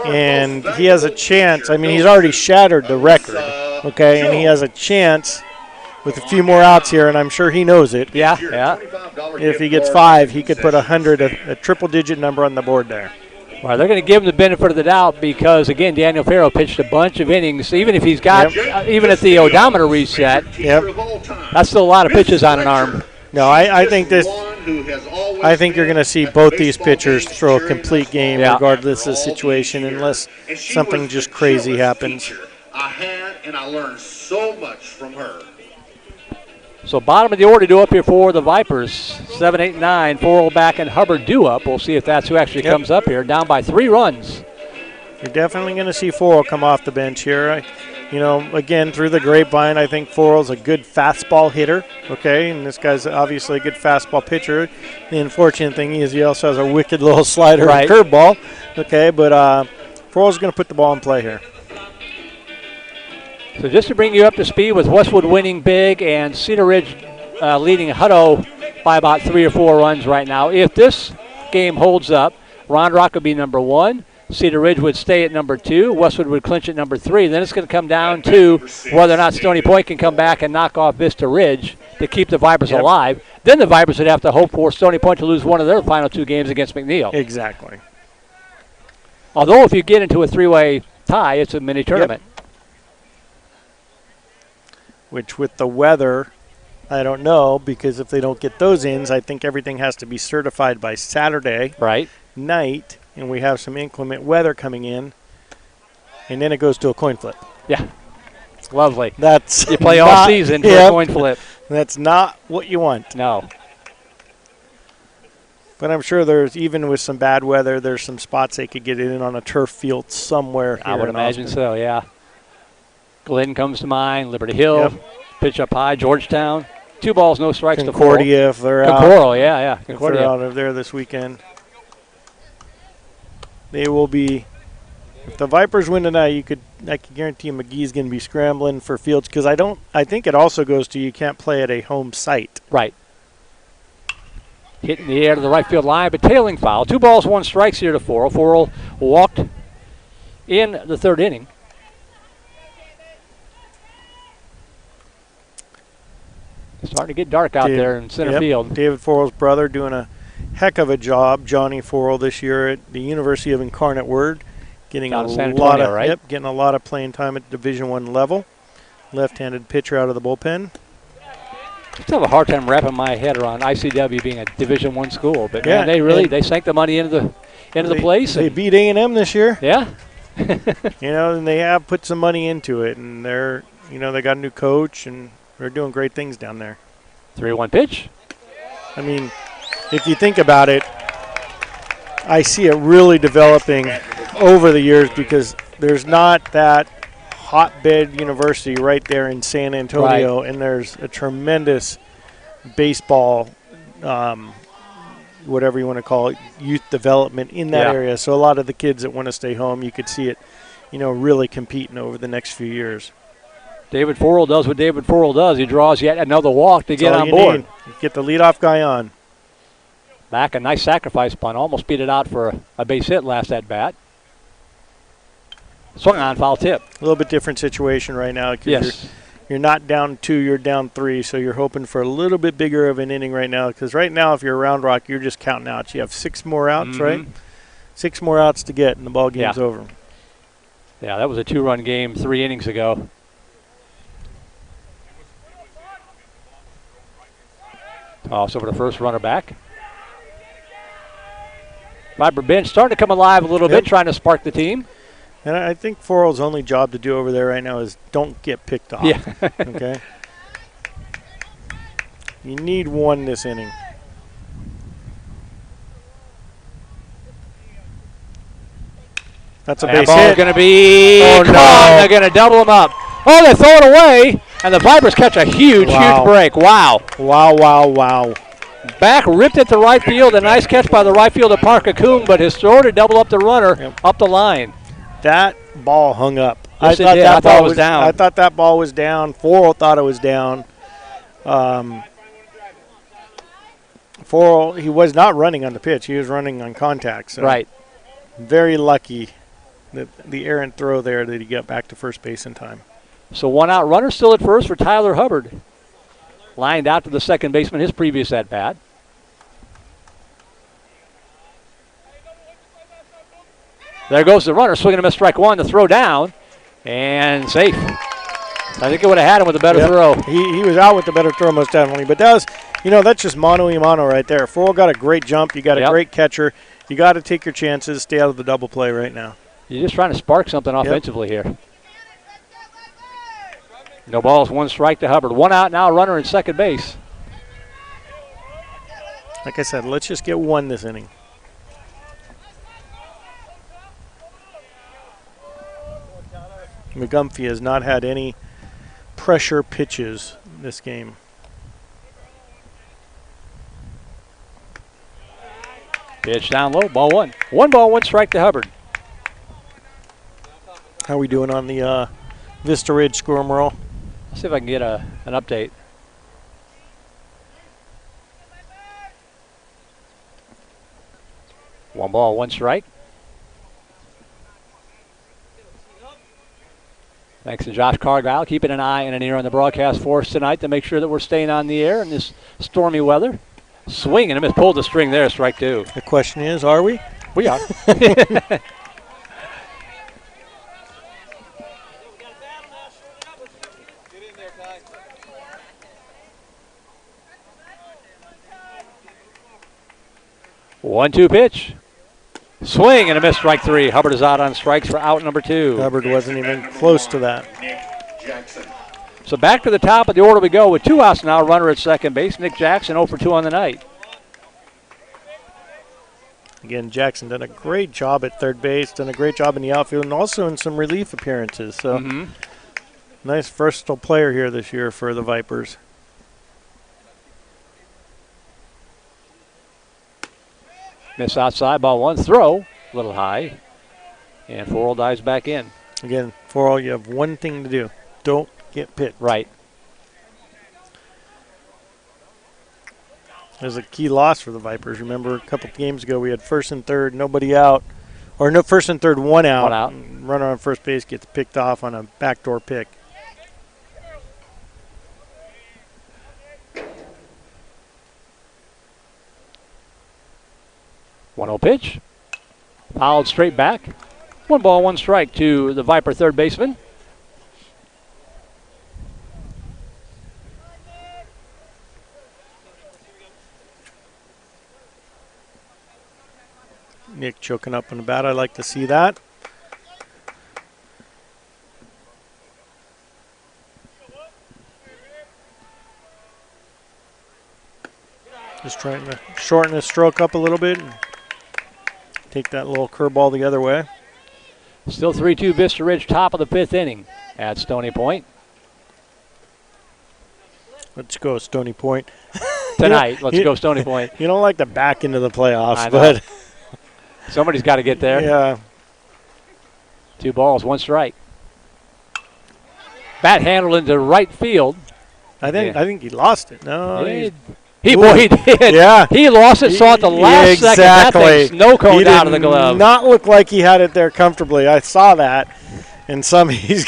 And he has a chance. I mean, he's already shattered the record. Okay. And he has a chance with a few more outs here, and I'm sure he knows it. Yeah. If he gets 5, he could put 100, a triple-digit number on the board there. Well, they're going to give him the benefit of the doubt because, again, Daniel Farrow pitched a bunch of innings. Even if he's got, even at the odometer reset, that's still a lot of pitches on an arm. No, I think this. I think you're going to see both these pitchers throw a complete game regardless of the situation, unless something just crazy happens. I had and I learned so much from her. So bottom of the order due up here for the Vipers. 7, 8, 9. Forrell back and Hubbard due up. We'll see if that's who actually comes up here. Down by 3 runs. You're definitely going to see Forrell come off the bench here. You know, again, through the grapevine, I think Forrell's a good fastball hitter, okay? And this guy's obviously a good fastball pitcher. The unfortunate thing is he also has a wicked little slider and curveball, okay? But Forrell's going to put the ball in play here. So just to bring you up to speed with Westwood winning big and Cedar Ridge leading Hutto by about 3 or 4 runs right now. If this game holds up, Round Rock would be number 1. Cedar Ridge would stay at number 2. Westwood would clinch at number 3. Then it's going to come down to whether or not Stony Point can come back and knock off Vista Ridge to keep the Vipers alive. Then the Vipers would have to hope for Stony Point to lose one of their final 2 games against McNeil. Exactly. Although if you get into a 3-way tie, it's a mini tournament. Which with the weather, I don't know, because if they don't get those ins, I think everything has to be certified by Saturday night, and we have some inclement weather coming in, and then it goes to a coin flip. Yeah, lovely. That's you play all season for a coin flip. That's not what you want. No. But I'm sure there's, even with some bad weather, there's some spots they could get in on a turf field somewhere here I would in imagine Austin. so, yeah. Glenn comes to mind, Liberty Hill, pitch up high, Georgetown. 2 balls, no strikes to Concordia, if they're out. Yeah. If they're out of there this weekend. They will be, if the Vipers win tonight, I can guarantee you McGee's going to be scrambling for fields, because I think it also goes to you can't play at a home site. Right. Hitting the air to the right field line, but tailing foul. 2 balls, 1 strikes here to Forrell. Forrell walked in the 3rd inning. It's starting to get dark out there in center field. David Forrell's brother doing a heck of a job, Johnny Forrell, this year at the University of Incarnate Word, getting a lot of playing time at Division I level. Left-handed pitcher out of the bullpen. I still have a hard time wrapping my head around ICW being a Division I school, but man, they sank the money into the place. They beat A&M this year. Yeah. And they have put some money into it, and they got a new coach, and they're doing great things down there. 3-1 pitch. I mean, if you think about it, I see it really developing over the years, because there's not that hotbed university right there in San Antonio, and there's a tremendous baseball, whatever you want to call it, youth development in that area. So a lot of the kids that want to stay home, you could see it, really competing over the next few years. David Forrell does what David Forrell does. He draws yet another walk to get on board. Get the leadoff guy on. Back, a nice sacrifice bunt. Almost beat it out for a base hit last at bat. Swung on, foul tip. A little bit different situation right now. Yes. You're not down 2, you're down 3, so you're hoping for a little bit bigger of an inning right now, because right now if you're Round Rock, you're just counting outs. You have 6 more outs, right? 6 more outs to get, and the ball game's over. Yeah, that was a 2-run game 3 innings ago. Toss over the first runner back. Viper bench starting to come alive a little bit, trying to spark the team. And I think Forrell's only job to do over there right now is don't get picked off. Yeah. Okay? You need one this inning. That's a base hit. Going to be caught. No. They're going to double them up. Oh, they throw it away, and the Vipers catch a huge break. Wow. Wow. Back ripped it to right field. A nice catch by the right fielder, Parker Coon, but his throw to double up the runner up the line. That ball hung up. Yes, I thought it was down. I thought that ball was down. Forrell thought it was down. Forrell, he was not running on the pitch. He was running on contact. So right. Very lucky that the errant throw there that he got back to first base in time. So one out runner still at first for Tyler Hubbard. Lined out to the second baseman, his previous at-bat. There goes the runner, swinging a miss, strike one, the throw down, and safe. I think it would have had him with a better throw. He was out with the better throw most definitely, but that was, that's just mano-a-mano right there. Forrell got a great jump. You got a great catcher. You got to take your chances, stay out of the double play right now. You're just trying to spark something offensively here. No balls, one strike to Hubbard. One out now, runner in second base. Like I said, let's just get one this inning. McGumphy has not had any pressure pitches this game. Pitch down low, ball one. One ball, one strike to Hubbard. How are we doing on the Vista Ridge score, Merle? Let's see if I can get an update. One ball, one strike. Thanks to Josh Cargile, keeping an eye and an ear on the broadcast for us tonight to make sure that we're staying on the air in this stormy weather. Swing and a miss, pulled the string there, strike two. The question is, are we? We are. 1-2 pitch. Swing and a miss, strike three. Hubbard is out on strikes for out number two. Hubbard wasn't even close to that. So back to the top of the order we go with two outs now. Runner at second base. Nick Jackson 0 for 2 on the night. Again, Jackson done a great job at third base, done a great job in the outfield, and also in some relief appearances. So nice versatile player here this year for the Vipers. Miss outside, ball one. Throw, a little high. And Forrell dives back in. Again, Forrell, you have one thing to do. Don't get pit. Right. There's a key loss for the Vipers. Remember, a couple of games ago we had first and third, nobody out. Or no, first and third, one out. One out. Runner on first base gets picked off on a backdoor pick. One-zero pitch. Fouled straight back. One ball, one strike to the Viper third baseman. Nick choking up on the bat. I like to see that. Just trying to shorten his stroke up a little bit and take that little curveball the other way. Still 3-2 Vista Ridge, top of the fifth inning at Stony Point. Let's go Stony Point. Tonight, let's go Stony Point. You don't like to back into the playoffs, I know. but somebody's got to get there. Yeah. 2 balls, 1 strike. Bat handled into right field. I think he lost it. No, he did. Yeah. He lost it, saw it the last second. That thing snow-coned out of the glove. He did not look like he had it there comfortably. I saw that. And he's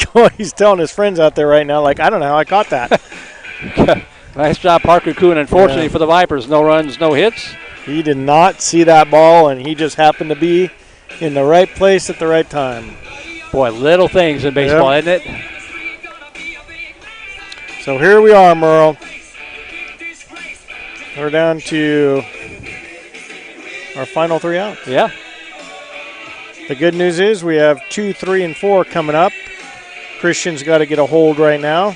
telling his friends out there right now, like, I don't know how I caught that. Nice job, Parker Kuhn. Unfortunately for the Vipers, no runs, no hits. He did not see that ball, and he just happened to be in the right place at the right time. Boy, little things in baseball, isn't it? So here we are, Merle. We're down to our final 3 out. Yeah. The good news is we have 2, 3, and 4 coming up. Christian's got to get a hold right now.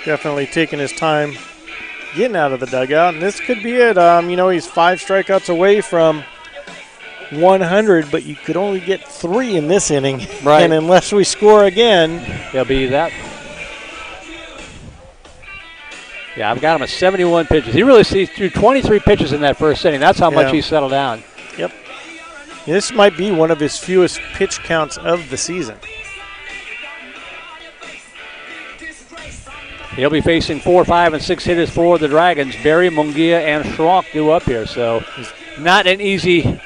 Definitely taking his time getting out of the dugout, and this could be it. He's 5 strikeouts away from 100, but you could only get 3 in this inning. Right. And unless we score again, he'll be that. Yeah, I've got him at 71 pitches. He really threw 23 pitches in that first inning. That's how much he settled down. Yep. This might be one of his fewest pitch counts of the season. He'll be facing 4, 5, and 6 hitters for the Dragons. Berry, Munguia, and Schronk due up here. So not an easy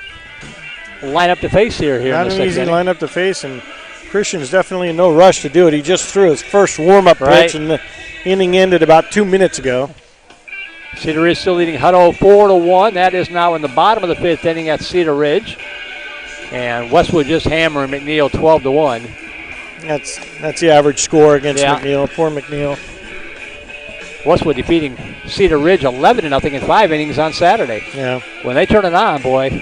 lineup to face here. Not in the an easy inning. lineup to face, and Christian's definitely in no rush to do it. He just threw his first warm-up pitch, and the inning ended about 2 minutes ago. Cedar Ridge still leading Hutto 4-1. That is now in the bottom of the 5th inning at Cedar Ridge. And Westwood just hammering McNeil 12-1. That's the average score against McNeil. Poor McNeil. Westwood defeating Cedar Ridge 11-0 in 5 innings on Saturday. Yeah. When they turn it on, boy.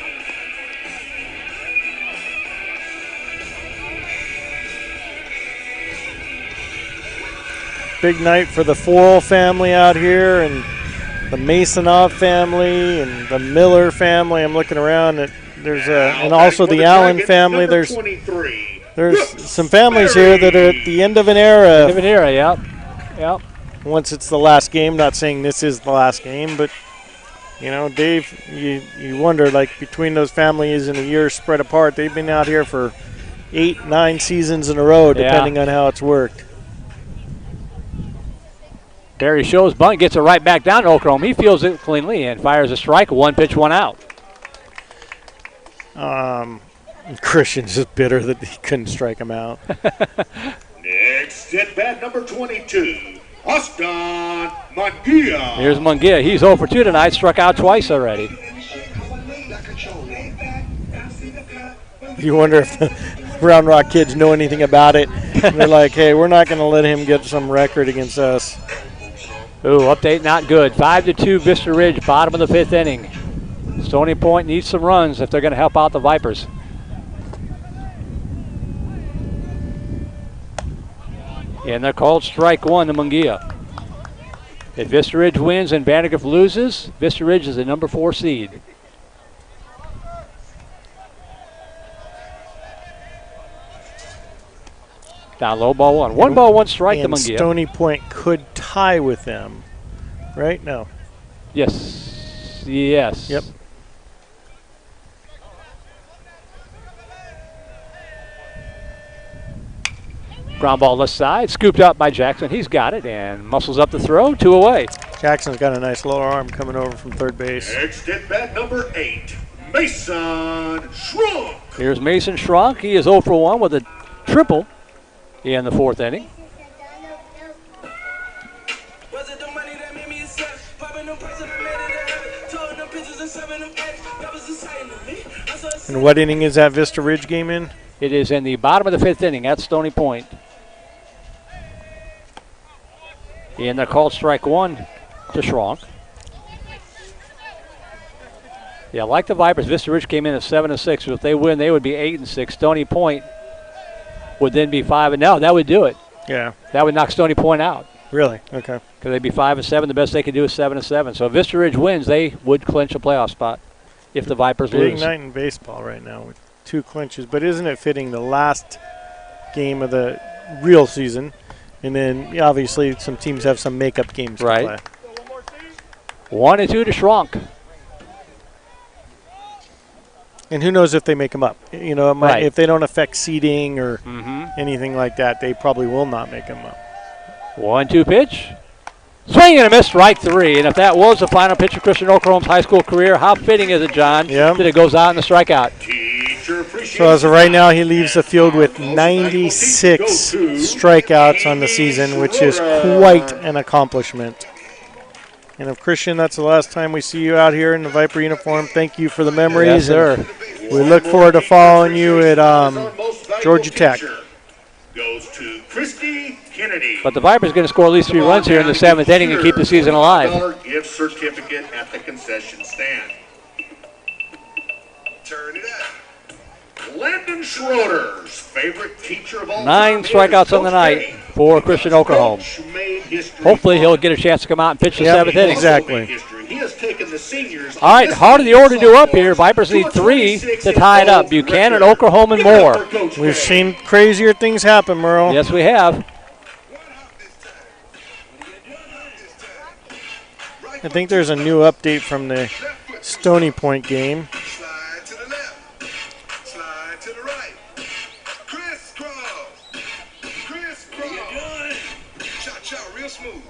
Big night for the Forel family out here, and the Masonov family, and the Miller family. I'm looking around at and also the Allen family. There's some families here that are at the end of an era. End of an era, yep. Once it's the last game, not saying this is the last game, but Dave, you wonder, like, between those families and a year spread apart, they've been out here for 8, 9 seasons in a row, depending on how it's worked. Barry shows bunt, gets it right back down to Oakrome. He feels it cleanly and fires a strike. 1 pitch, 1 out. Christian's just bitter that he couldn't strike him out. Next at bat, number 22, Austin Munguia. Here's Munguia. He's 0 for 2 tonight, struck out twice already. You wonder if the Round Rock kids know anything about it. They're like, hey, we're not going to let him get some record against us. Ooh, update not good. 5-2 Vista Ridge, bottom of the 5th inning. Stony Point needs some runs if they're going to help out the Vipers. And they're called strike 1 to Munguia. If Vista Ridge wins and VANDEGRIFT loses, Vista Ridge is the number 4 seed. Down low, ball 1. 1 ball, 1 strike to Munguia. Stony Point could tie with them, right? No. Yes. Yep. Ground ball left side, scooped up by Jackson. He's got it and muscles up the throw, 2 away. Jackson's got a nice lower arm coming over from third base. Next at bat, number 8, Mason Schronk. Here's Mason Schronk. He is 0 for 1 with a triple in the 4th inning. And what inning is that Vista Ridge game in? It is in the bottom of the 5th inning at Stony Point. And they're called strike 1 to Schronk. Yeah, like the Vipers, Vista Ridge came in at 7-6. If they win, they would be 8-6. Stony Point would then be 5-0. That would do it. Yeah. That would knock Stony Point out. Really? Okay. Because they'd be 5-7. The best they could do is 7-7. So if Vista Ridge wins, they would clinch a playoff spot if the Vipers lose. Big night in baseball right now with 2 clinches. But isn't it fitting the last game of the real season? And then, obviously, some teams have some makeup games to play. 1-2 to Schronk. And who knows if they make them up. You know, it might, if they don't affect seeding or anything like that, they probably will not make them up. 1-2 pitch. Swing and a miss, strike 3. And if that was the final pitch of Christian Oakrome's high school career, how fitting is it, John, that it goes out in the strikeout? So as of right now, he leaves the field with 96 strikeouts on the season, which is quite an accomplishment. And if Christian, that's the last time we see you out here in the Viper uniform, thank you for the memories. Yes, sir. We look forward to following you at Georgia Tech. Goes to Christy Kennedy. But the Vipers going to score at least 3 runs here in the 7th inning and keep the season alive. $1 gift certificate at the concession stand. Turn it up. Landon Schroeder's favorite teacher of all 9 strikeouts on the night for Christian Okerholm. Hopefully he'll get a chance to come out and pitch the 7th inning. Exactly. He has taken the seniors. All right, hard of the order to do up here. Vipers need 3 to tie it up. Buchanan, Okerholm, and Moore. We've seen crazier things happen, Merle. Yes, we have. I think there's a new update from the Stony Point game. Slide to the left. Slide to the right. Crisscross. Crisscross. Cha-cha, real smooth.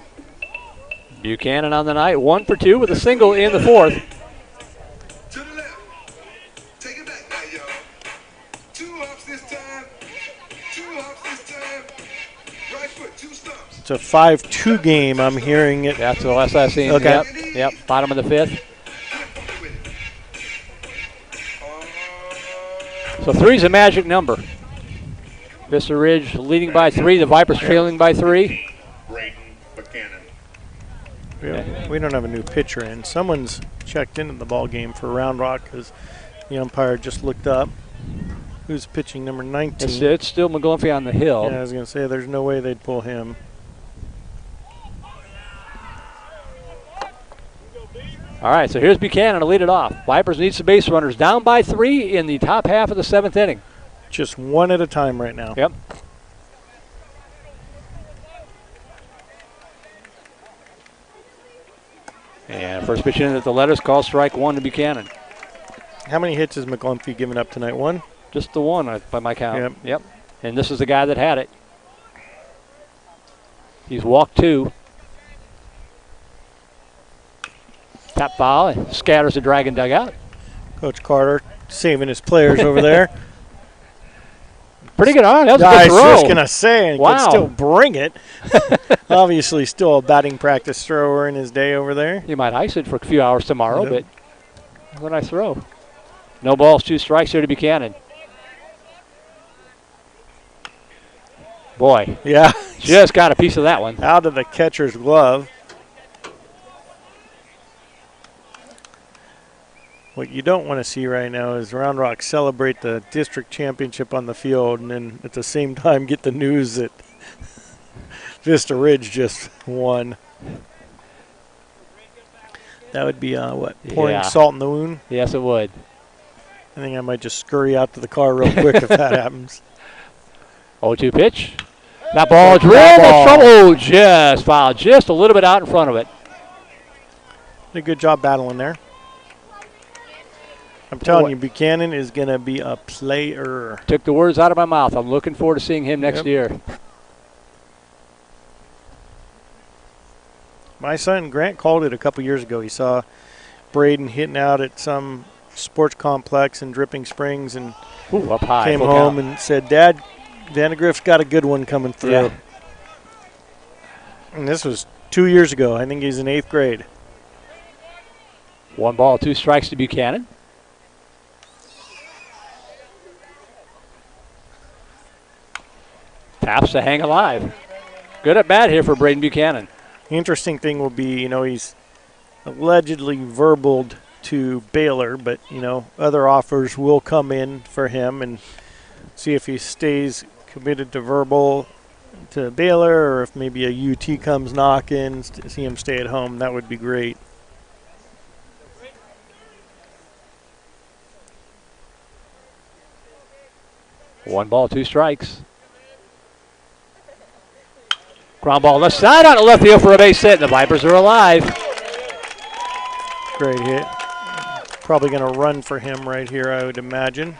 Buchanan on the night, 1 for 2 with a single in the 4th. To the left. Take it back now, y'all. 2 hops this time. 2 hops this time. Right foot, 2 stumps. It's a 5-2 game. I'm hearing it. That's the last I've seen. Okay. Yep. Bottom of the 5th. So 3's a magic number. Vista Ridge leading by 3. The Vipers trailing by 3. We don't have a new pitcher in. Someone's checked into the ball game for Round Rock because the umpire just looked up. Who's pitching number 19? It's still McGlumphy on the hill. Yeah, I was going to say there's no way they'd pull him. All right, so here's Buchanan to lead it off. Vipers need some base runners. Down by 3 in the top half of the 7th inning. Just one at a time right now. Yep. And first pitch in at the letters, call strike 1 to Buchanan. How many hits has McGlumphy given up tonight? 1? Just the 1 by my count. Yep. And this is the guy that had it. He's walked 2. Tap foul and scatters the Dragon dugout. Coach Carter saving his players over there. Pretty good on. That was a I good throw. was just going to say, and wow. could still bring it. Obviously still a batting practice thrower in his day over there. You might ice it for a few hours tomorrow, but what I throw. No balls, 2 strikes here to Buchanan. Boy. Yeah. Just got a piece of that one. Out of the catcher's glove. What you don't want to see right now is Round Rock celebrate the district championship on the field and then at the same time get the news that Vista Ridge just won. That would be, pouring salt in the wound? Yes, it would. I think I might just scurry out to the car real quick if that happens. 0-2 pitch. That ball drilled. Just fouled just a little bit out in front of it. Did a good job battling there. I'm telling you, Buchanan is going to be a player. Took the words out of my mouth. I'm looking forward to seeing him next year. My son Grant called it a couple years ago. He saw Braden hitting out at some sports complex in Dripping Springs and up high, came home and said, Dad, Vandegrift's got a good one coming through. Yeah. And this was 2 years ago. I think he's in 8th grade. 1 ball, 2 strikes to Buchanan. Taps to hang alive. Good at bat here for Braden Buchanan. The interesting thing will be, he's allegedly verbaled to Baylor, but, other offers will come in for him and see if he stays committed to verbal to Baylor or if maybe a UT comes knocking, see him stay at home. That would be great. One ball, 2 strikes. Ground ball left side on the left field for a base hit. The Vipers are alive. Great hit. Probably going to run for him right here, I would imagine.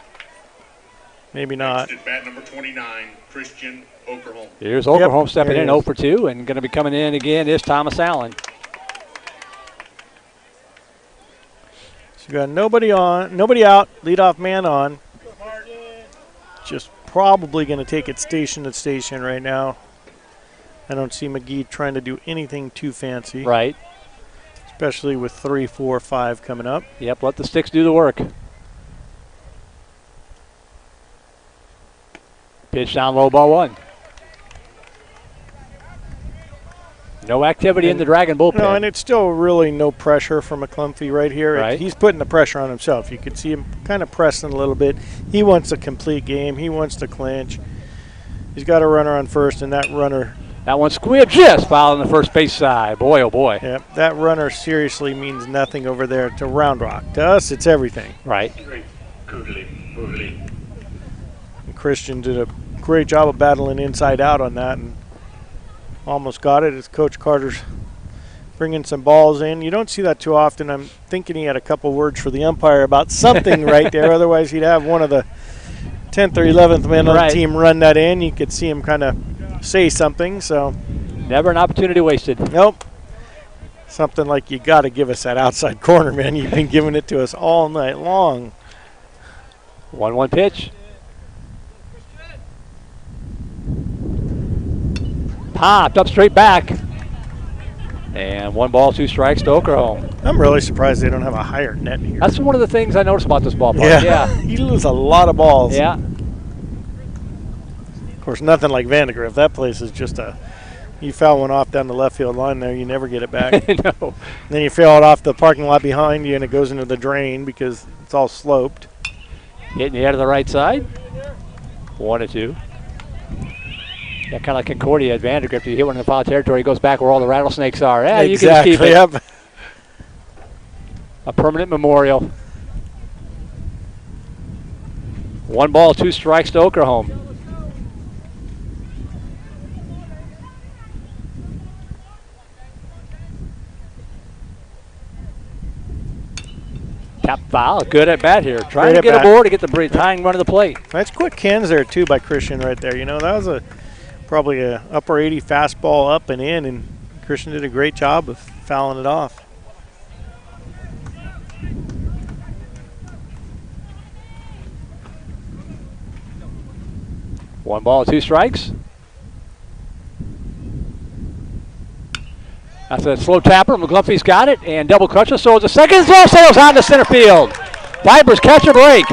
Maybe not. At bat number 29, Christian Okerholm. Here's Okerholm stepping in 0 for 2, and going to be coming in again is Thomas Allen. So you got nobody out, leadoff man on. Just probably going to take it station to station right now. I don't see McGee trying to do anything too fancy. Right. Especially with 3, 4, 5 coming up. Yep, let the sticks do the work. Pitch down low, ball 1. No activity in the Dragon bullpen. No, and it's still really no pressure from McClumphy right here. Right. He's putting the pressure on himself. You can see him kind of pressing a little bit. He wants a complete game. He wants to clinch. He's got a runner on first, and that runner. That one squibbed just fouling the first base side. Boy, oh boy. Yep, that runner seriously means nothing over there to Round Rock. To us, it's everything. Right. And Christian did a great job of battling inside out on that and almost got it as Coach Carter's bringing some balls in. You don't see that too often. I'm thinking he had a couple words for the umpire about something right there. Otherwise, he'd have one of the 10th or 11th men on the team run that in. You could see him kind of say something. So never an opportunity wasted. Nope. Something like, you got to give us that outside corner, man. You've been giving it to us all night long. 1-1 pitch. Popped up straight back. And 1 ball, 2 strikes to Oklahoma. I'm really surprised they don't have a higher net here. That's one of the things I noticed about this ballpark. Yeah. You lose a lot of balls. Yeah. Of course, nothing like Vandegrift. That place is just you foul one off down the left field line there, you never get it back. No. Then you foul it off the parking lot behind you, and it goes into the drain because it's all sloped. Hitting the head to the right side. 1-2. Yeah, kind of like Concordia at Vandegrift. You hit one in the foul territory, he goes back where all the rattlesnakes are. Yeah, exactly. You can just keep it. Yep. A permanent memorial. 1 ball, 2 strikes to Oklahoma. Tap foul, good at bat here. Trying to get aboard to get the tying run to the plate. That's quick cans there too by Christian right there. You know, that was probably a upper 80 fastball up and in, and Christian did a great job of fouling it off. One ball, 2 strikes. That's a slow tapper. McClumphy's got it, and double clutches. So it's a second throw, sails out to center field. Vipers catch a break.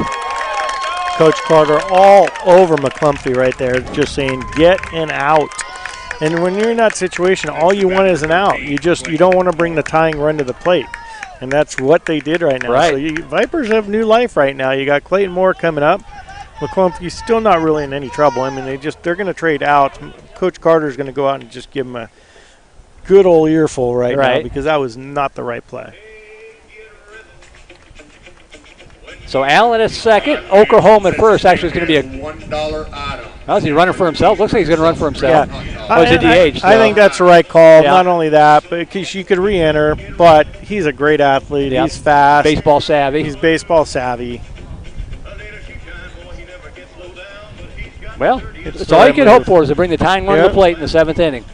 Coach Carter all over McClumphy right there, just saying get an out. And when you're in that situation, all you want is an out. You don't want to bring the tying run to the plate, and that's what they did right now. Right. So Vipers have new life right now. You got Clayton Moore coming up. McClumphy's still not really in any trouble. I mean, they're going to trade out. Coach Carter's going to go out and just give him a good old earful right now, because that was not the right play. So Allen at second, Oklahoma at first. Actually, it's going to be a $1 item. How's he running for himself? Looks like he's going to run for himself. Yeah. Oh, he's a DH. I think that's the right call. Yeah. Not only that, but because you could re-enter, but he's a great athlete. Yep. He's fast. Baseball savvy. He's baseball savvy. Well, that's all you can hope for is to bring the tying run to the plate in the 7th inning.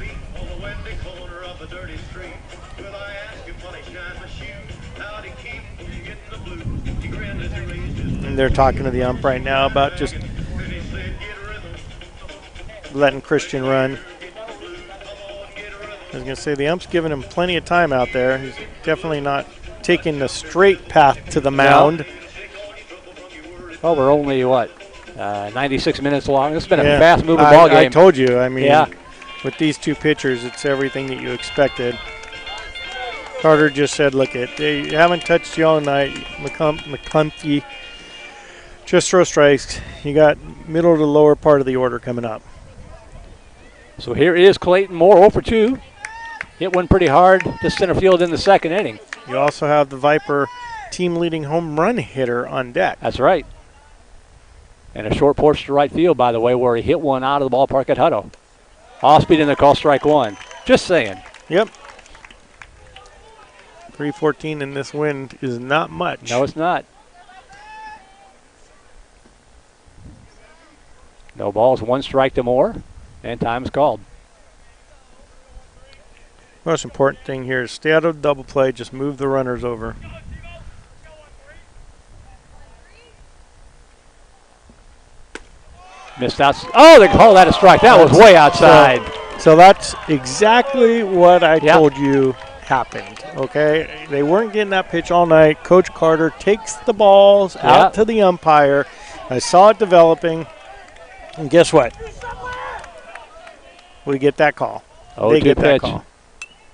And they're talking to the ump right now about just letting Christian run. I was going to say the ump's giving him plenty of time out there. He's definitely not taking the straight path to the mound. Oh, we're only, 96 minutes long. This has been a fast-moving ball game. I told you. I mean, with these two pitchers, it's everything that you expected. Carter just said, look, they haven't touched you all night. McClumphy, just throw strikes. You got middle to lower part of the order coming up. So here is Clayton Moore, 0 for 2. Hit one pretty hard to center field in the 2nd inning. You also have the Viper team-leading home run hitter on deck. That's right. And a short porch to right field, by the way, where he hit one out of the ballpark at Hutto. Off speed in the call, strike 1. Just saying. Yep. 314 in this wind is not much. No, it's not. No balls, 1 strike to Moore, and time is called. Most important thing here is stay out of double play, just move the runners over. Missed out. Oh, they call that a strike. That was way outside. So that's exactly what I told you happened, okay? They weren't getting that pitch all night. Coach Carter takes the balls out to the umpire. I saw it developing, and guess what? We get that call. Oh, they get that call.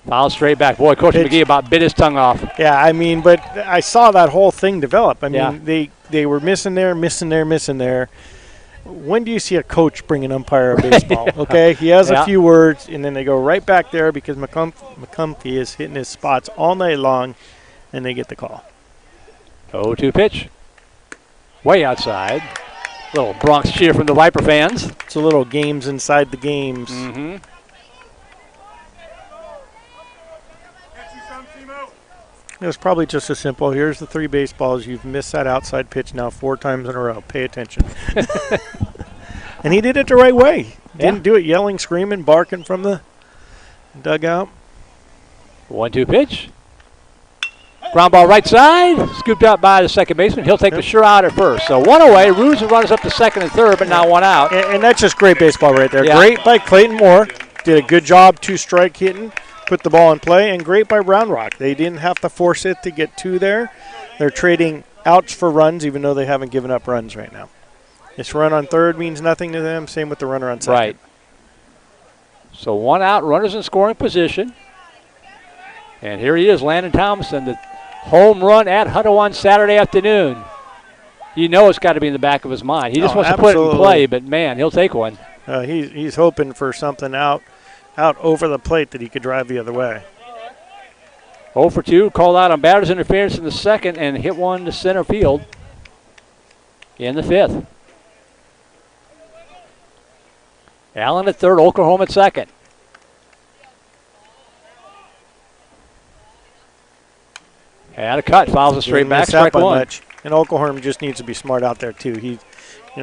Foul straight back. Boy, Coach McGee about bit his tongue off. Yeah, I mean, but I saw that whole thing develop. I mean, they were missing there. When do you see a coach bring an umpire a baseball? Okay, he has a few words, and then they go right back there because McCumphy is hitting his spots all night long, and they get the call. 0-2 pitch. Way outside. Little Bronx cheer from the Viper fans. It's a little games inside the games. Mm-hmm. It was probably just as simple. Here's the 3 baseballs. You've missed that outside pitch now 4 times in a row. Pay attention. And he did it the right way. Didn't do it yelling, screaming, barking from the dugout. 1-2 pitch. Ground ball right side. Scooped out by the second baseman. He'll take the sure out at first. So 1 away. Rudes runs up to second and third, but now 1 out. And that's just great baseball right there. Great by Clayton Moore. Did a good job 2-strike hitting. Put the ball in play, and great by Round Rock. They didn't have to force it to get 2 there. They're trading outs for runs, even though they haven't given up runs right now. This run on third means nothing to them. Same with the runner on second. Right. So 1 out, runners in scoring position. And here he is, Landon Thompson, the home run at Hutto on Saturday afternoon. You know it's got to be in the back of his mind. He just wants to put it in play, but, man, he'll take one. He's hoping for something out over the plate that he could drive the other way. 0 for 2, called out on batter's interference in the second and hit one to center field in the 5th. Allen at third, Oklahoma at second. Had a cut, fouls it straight back, strike 1. Much. And Oklahoma just needs to be smart out there too. The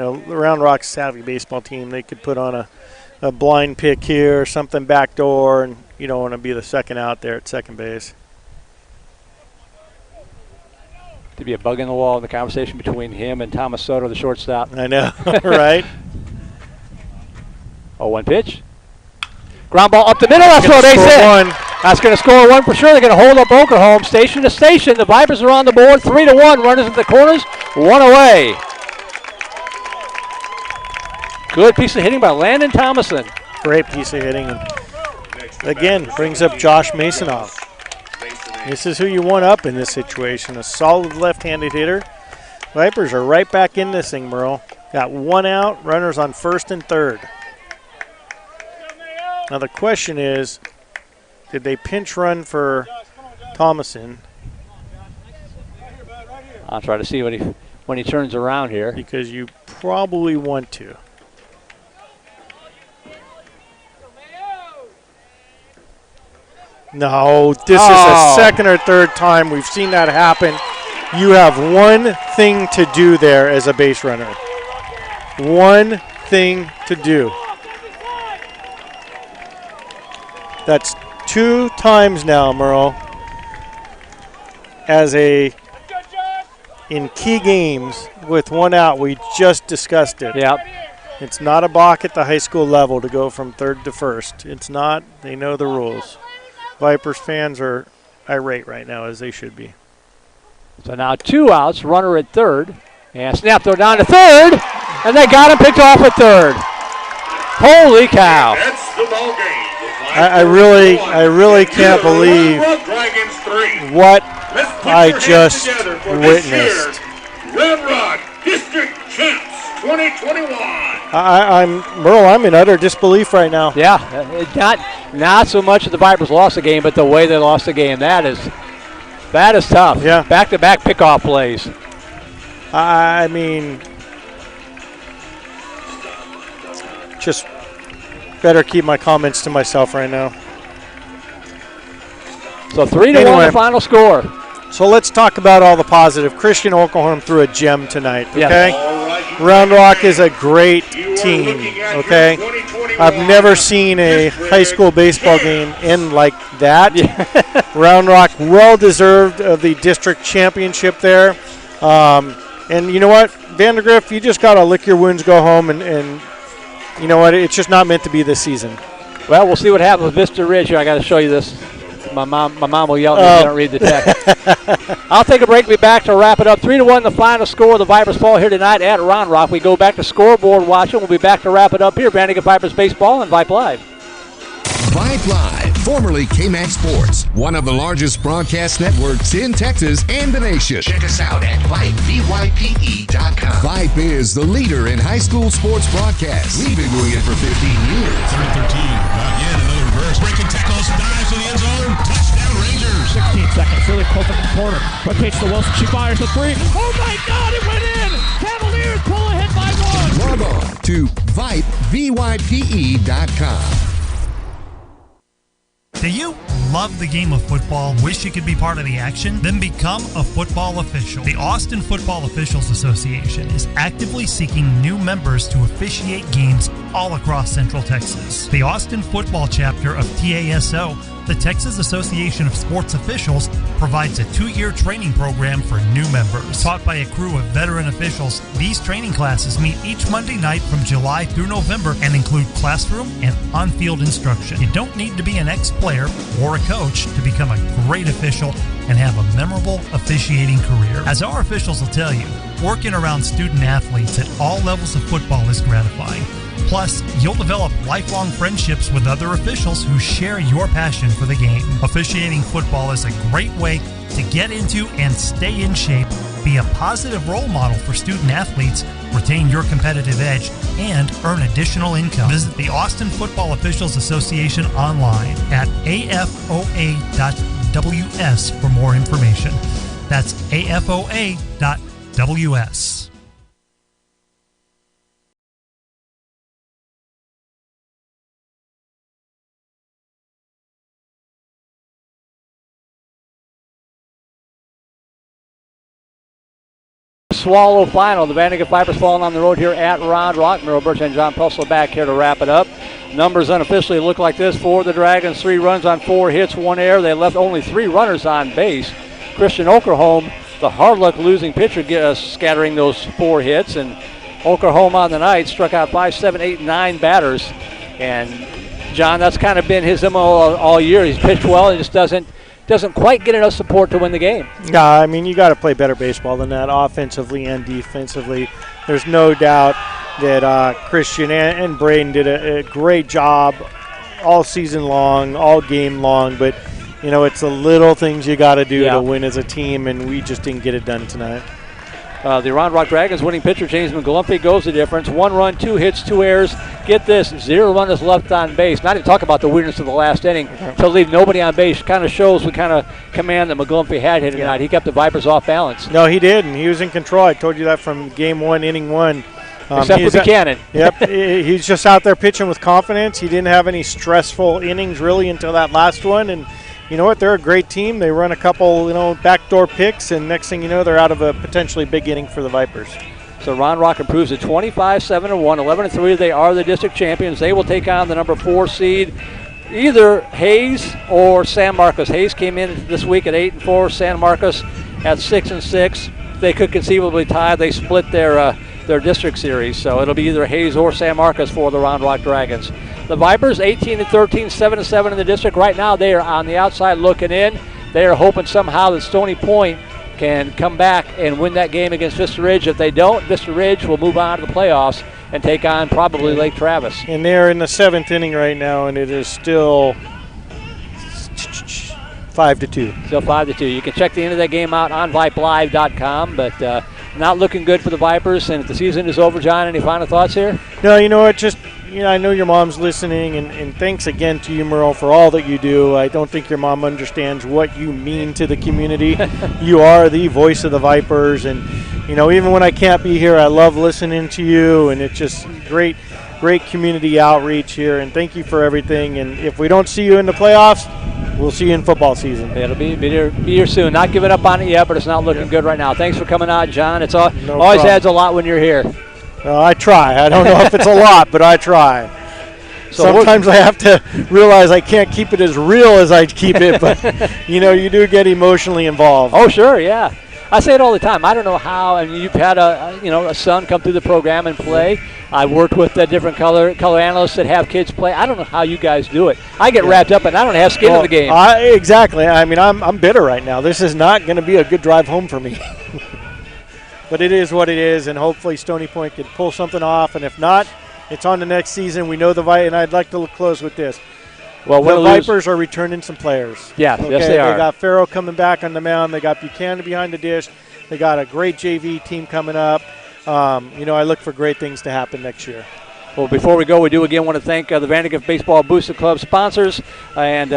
Round Rock's savvy baseball team, they could put on a blind pick here or something backdoor, and you don't want to be the second out there at second base. To be a bug in the wall in the conversation between him and Thomas Soto, the shortstop. I know, right? 0-1 pitch. Ground ball up the middle. That's what they said. That's going to score 1 for sure. They're going to hold up Oklahoma station to station. The Vipers are on the board, 3-1. Runners at the corners, 1 away. Good piece of hitting by Landon Thompson. Great piece of hitting. And again, brings up Josh Masonoff. This is who you want up in this situation, a solid left-handed hitter. Vipers are right back in this thing, Merle. Got 1 out, runners on first and third. Now the question is, did they pinch run for Thomason? I'll try to see when he turns around here. Because you probably want to. No, this is the second or third time we've seen that happen. You have one thing to do there as a base runner. One thing to do. That's 2 times now, Merle. In key games with 1 out, we just discussed it. Yep. It's not a balk at the high school level to go from third to first. It's not. They know the rules. Vipers fans are irate right now, as they should be. So now 2 outs, runner at third. And snap throw down to third. And they got him picked off at third. Holy cow. That's the ball game. I really can't believe what I just witnessed. Red Rock District Champs 2021. I'm in utter disbelief right now. Yeah, not so much that the Vipers lost the game, but the way they lost the game. That is tough. Yeah. Back-to-back pickoff plays. I mean, just better keep my comments to myself right now. So 3-1 the final score. So let's talk about all the positive. Christian Oklahoma threw a gem tonight, okay? Yes. Round Rock is a great team, okay? I've never seen a high school baseball game end like that. Yeah. Round Rock well-deserved of the district championship there. And you know what, Vandegrift, you just got to lick your wounds, go home, and you know what, it's just not meant to be this season. Well, we'll see what happens with Vista Ridge here. I got to show you this. My mom will yell at me if I don't read the text. I'll take a break. Be back to wrap it up. 3-1 the final score. The Vipers fall here tonight at Round Rock. We go back to scoreboard watching. We'll be back to wrap it up here. Vandega Vipers Baseball and Vype Live. Vype Live. formerly KMAX Sports, one of the largest broadcast networks in Texas and the nation. Check us out at Vype, VYPE.com. Vype is the leader in high school sports broadcasts. We've been doing it for 15 years. 3-13. Again, another reverse. Breaking tackles, dives to the end zone. Touchdown, Rangers. 16 seconds. Really close up in the corner. Rotates to Wilson. She fires the three. Oh my God, it went in! Cavaliers pull ahead by 1. Log on to Vype, VYPE.com. Do you love the game of football? Wish you could be part of the action? Then become a football official. The Austin Football Officials Association is actively seeking new members to officiate games all across Central Texas. The Austin Football Chapter of TASO, the Texas Association of Sports Officials, provides a 2-year training program for new members. Taught by a crew of veteran officials, these training classes meet each Monday night from July through November and include classroom and on-field instruction. You don't need to be an ex-player or a coach to become a great official and have a memorable officiating career. As our officials will tell you, working around student athletes at all levels of football is gratifying. Plus, you'll develop lifelong friendships with other officials who share your passion for the game. Officiating football is a great way to get into and stay in shape, be a positive role model for student athletes, retain your competitive edge, and earn additional income. Visit the Austin Football Officials Association online at afoa.ws for more information. That's afoa.ws. Swallow final. The Vandega Vipers falling on the road here at Round Rock. Merrill Birch and John Pussell back here to wrap it up. Numbers unofficially look like this for the Dragons. 3 runs on 4 hits, 1 error. They left only 3 runners on base. Christian Okerholm, the hard luck losing pitcher, scattering those 4 hits. And Okerholm on the night struck out 5, 7, 8, 9 batters. And John, that's kind of been his MO all year. He's pitched well and just doesn't quite get enough support to win the game. Yeah, I mean, you got to play better baseball than that, offensively and defensively. There's no doubt that Christian and Braden did a great job all season long, all game long, but, you know, it's the little things you got to do to win as a team, and we just didn't get it done tonight. The Round Rock Dragons winning pitcher, James McGlumphy, goes the difference. 1 run, 2 hits, 2 errors. Get this, 0 runners left on base. Not to talk about the weirdness of the last inning. To leave nobody on base kind of shows what kind of command that McGlumphy had here tonight. He kept the Vipers off balance. No, he did, and he was in control. I told you that from game 1, inning 1. Except for Buchanan. Yep, he's just out there pitching with confidence. He didn't have any stressful innings really until that last one, and you know what? They're a great team. They run a couple, backdoor picks, and next thing you know, they're out of a potentially big inning for the Vipers. So Round Rock improves to 25-7-1, 11-3. They are the district champions. They will take on the number 4 seed, either Hayes or San Marcos. Hayes came in this week at 8-4. San Marcos at 6-6. They could conceivably tie. They split their district series, so it'll be either Hayes or San Marcos for the Round Rock Dragons. The Vipers, 18-13, 7-7 in the district. Right now, they are on the outside looking in. They are hoping somehow that Stony Point can come back and win that game against Vista Ridge. If they don't, Vista Ridge will move on to the playoffs and take on probably Lake Travis. And they're in the 7th inning right now, and it is still 5-2. Still 5-2. You can check the end of that game out on VipeLive.com, but not looking good for the Vipers. And if the season is over, John, any final thoughts here? No, you know what? I know your mom's listening, and thanks again to you, Merle, for all that you do. I don't think your mom understands what you mean to the community. You are the voice of the Vipers, and, even when I can't be here, I love listening to you, and it's just great community outreach here, and thank you for everything. And if we don't see you in the playoffs, we'll see you in football season. It'll be here soon. Not giving up on it yet, but it's not looking good right now. Thanks for coming out, John. It's always problem. Adds a lot when you're here. I try. I don't know if it's a lot, but I try. So sometimes I have to realize I can't keep it as real as I keep it, but, you do get emotionally involved. Oh, sure, yeah. I say it all the time. I don't know how, and you've had a son come through the program and play. I've worked with different color analysts that have kids play. I don't know how you guys do it. I get wrapped up, and I don't have skin in the game. Exactly. I mean, I'm bitter right now. This is not going to be a good drive home for me. But it is what it is, and hopefully Stony Point can pull something off. And if not, it's on the next season. We know the Vype, and I'd like to close with this. Well, the Vipers are returning some players. Yeah, okay? Yes, they are. They got Farrell coming back on the mound. They got Buchanan behind the dish. They got a great JV team coming up. I look for great things to happen next year. Well, before we go, we do again want to thank the VandeGrift Baseball Booster Club sponsors and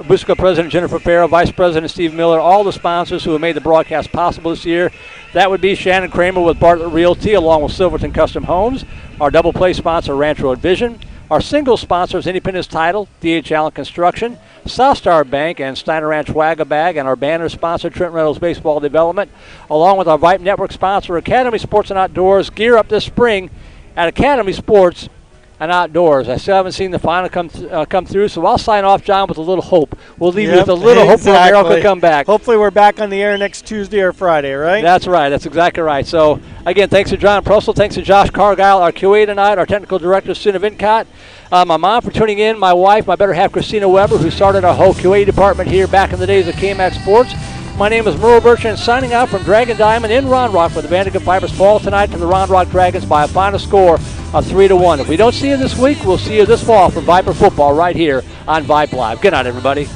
Booster Club President Jennifer Farrell, Vice President Steve Miller, all the sponsors who have made the broadcast possible this year. That would be Shannon Kramer with Bartlett Realty, along with Silverton Custom Homes, our double play sponsor, Ranch Road Vision, our single sponsors, Independence Title, D.H. Allen Construction, South Star Bank, and Steiner Ranch Wag-A-Bag, and our banner sponsor, Trent Reynolds Baseball Development, along with our Vype Network sponsor, Academy Sports and Outdoors. Gear up this spring at Academy Sports and Outdoors. I still haven't seen the final come through, so I'll sign off, John, with a little hope. We'll leave you with a little hope for a miracle to come back. Hopefully we're back on the air next Tuesday or Friday, right? That's right. That's exactly right. So, again, thanks to John Prussell. Thanks to Josh Cargile, our QA tonight, our technical director, Suna Vincott. My mom for tuning in, my wife, my better half, Christina Weber, who started our whole QA department here back in the days of KMAX Sports. My name is Merle Bertrand, signing out from Dragon Diamond in Round Rock, where the VandeGrift Vipers fall tonight to the Round Rock Dragons by a final score of 3-1. If we don't see you this week, we'll see you this fall for Viper football right here on Vype Live. Good night, everybody.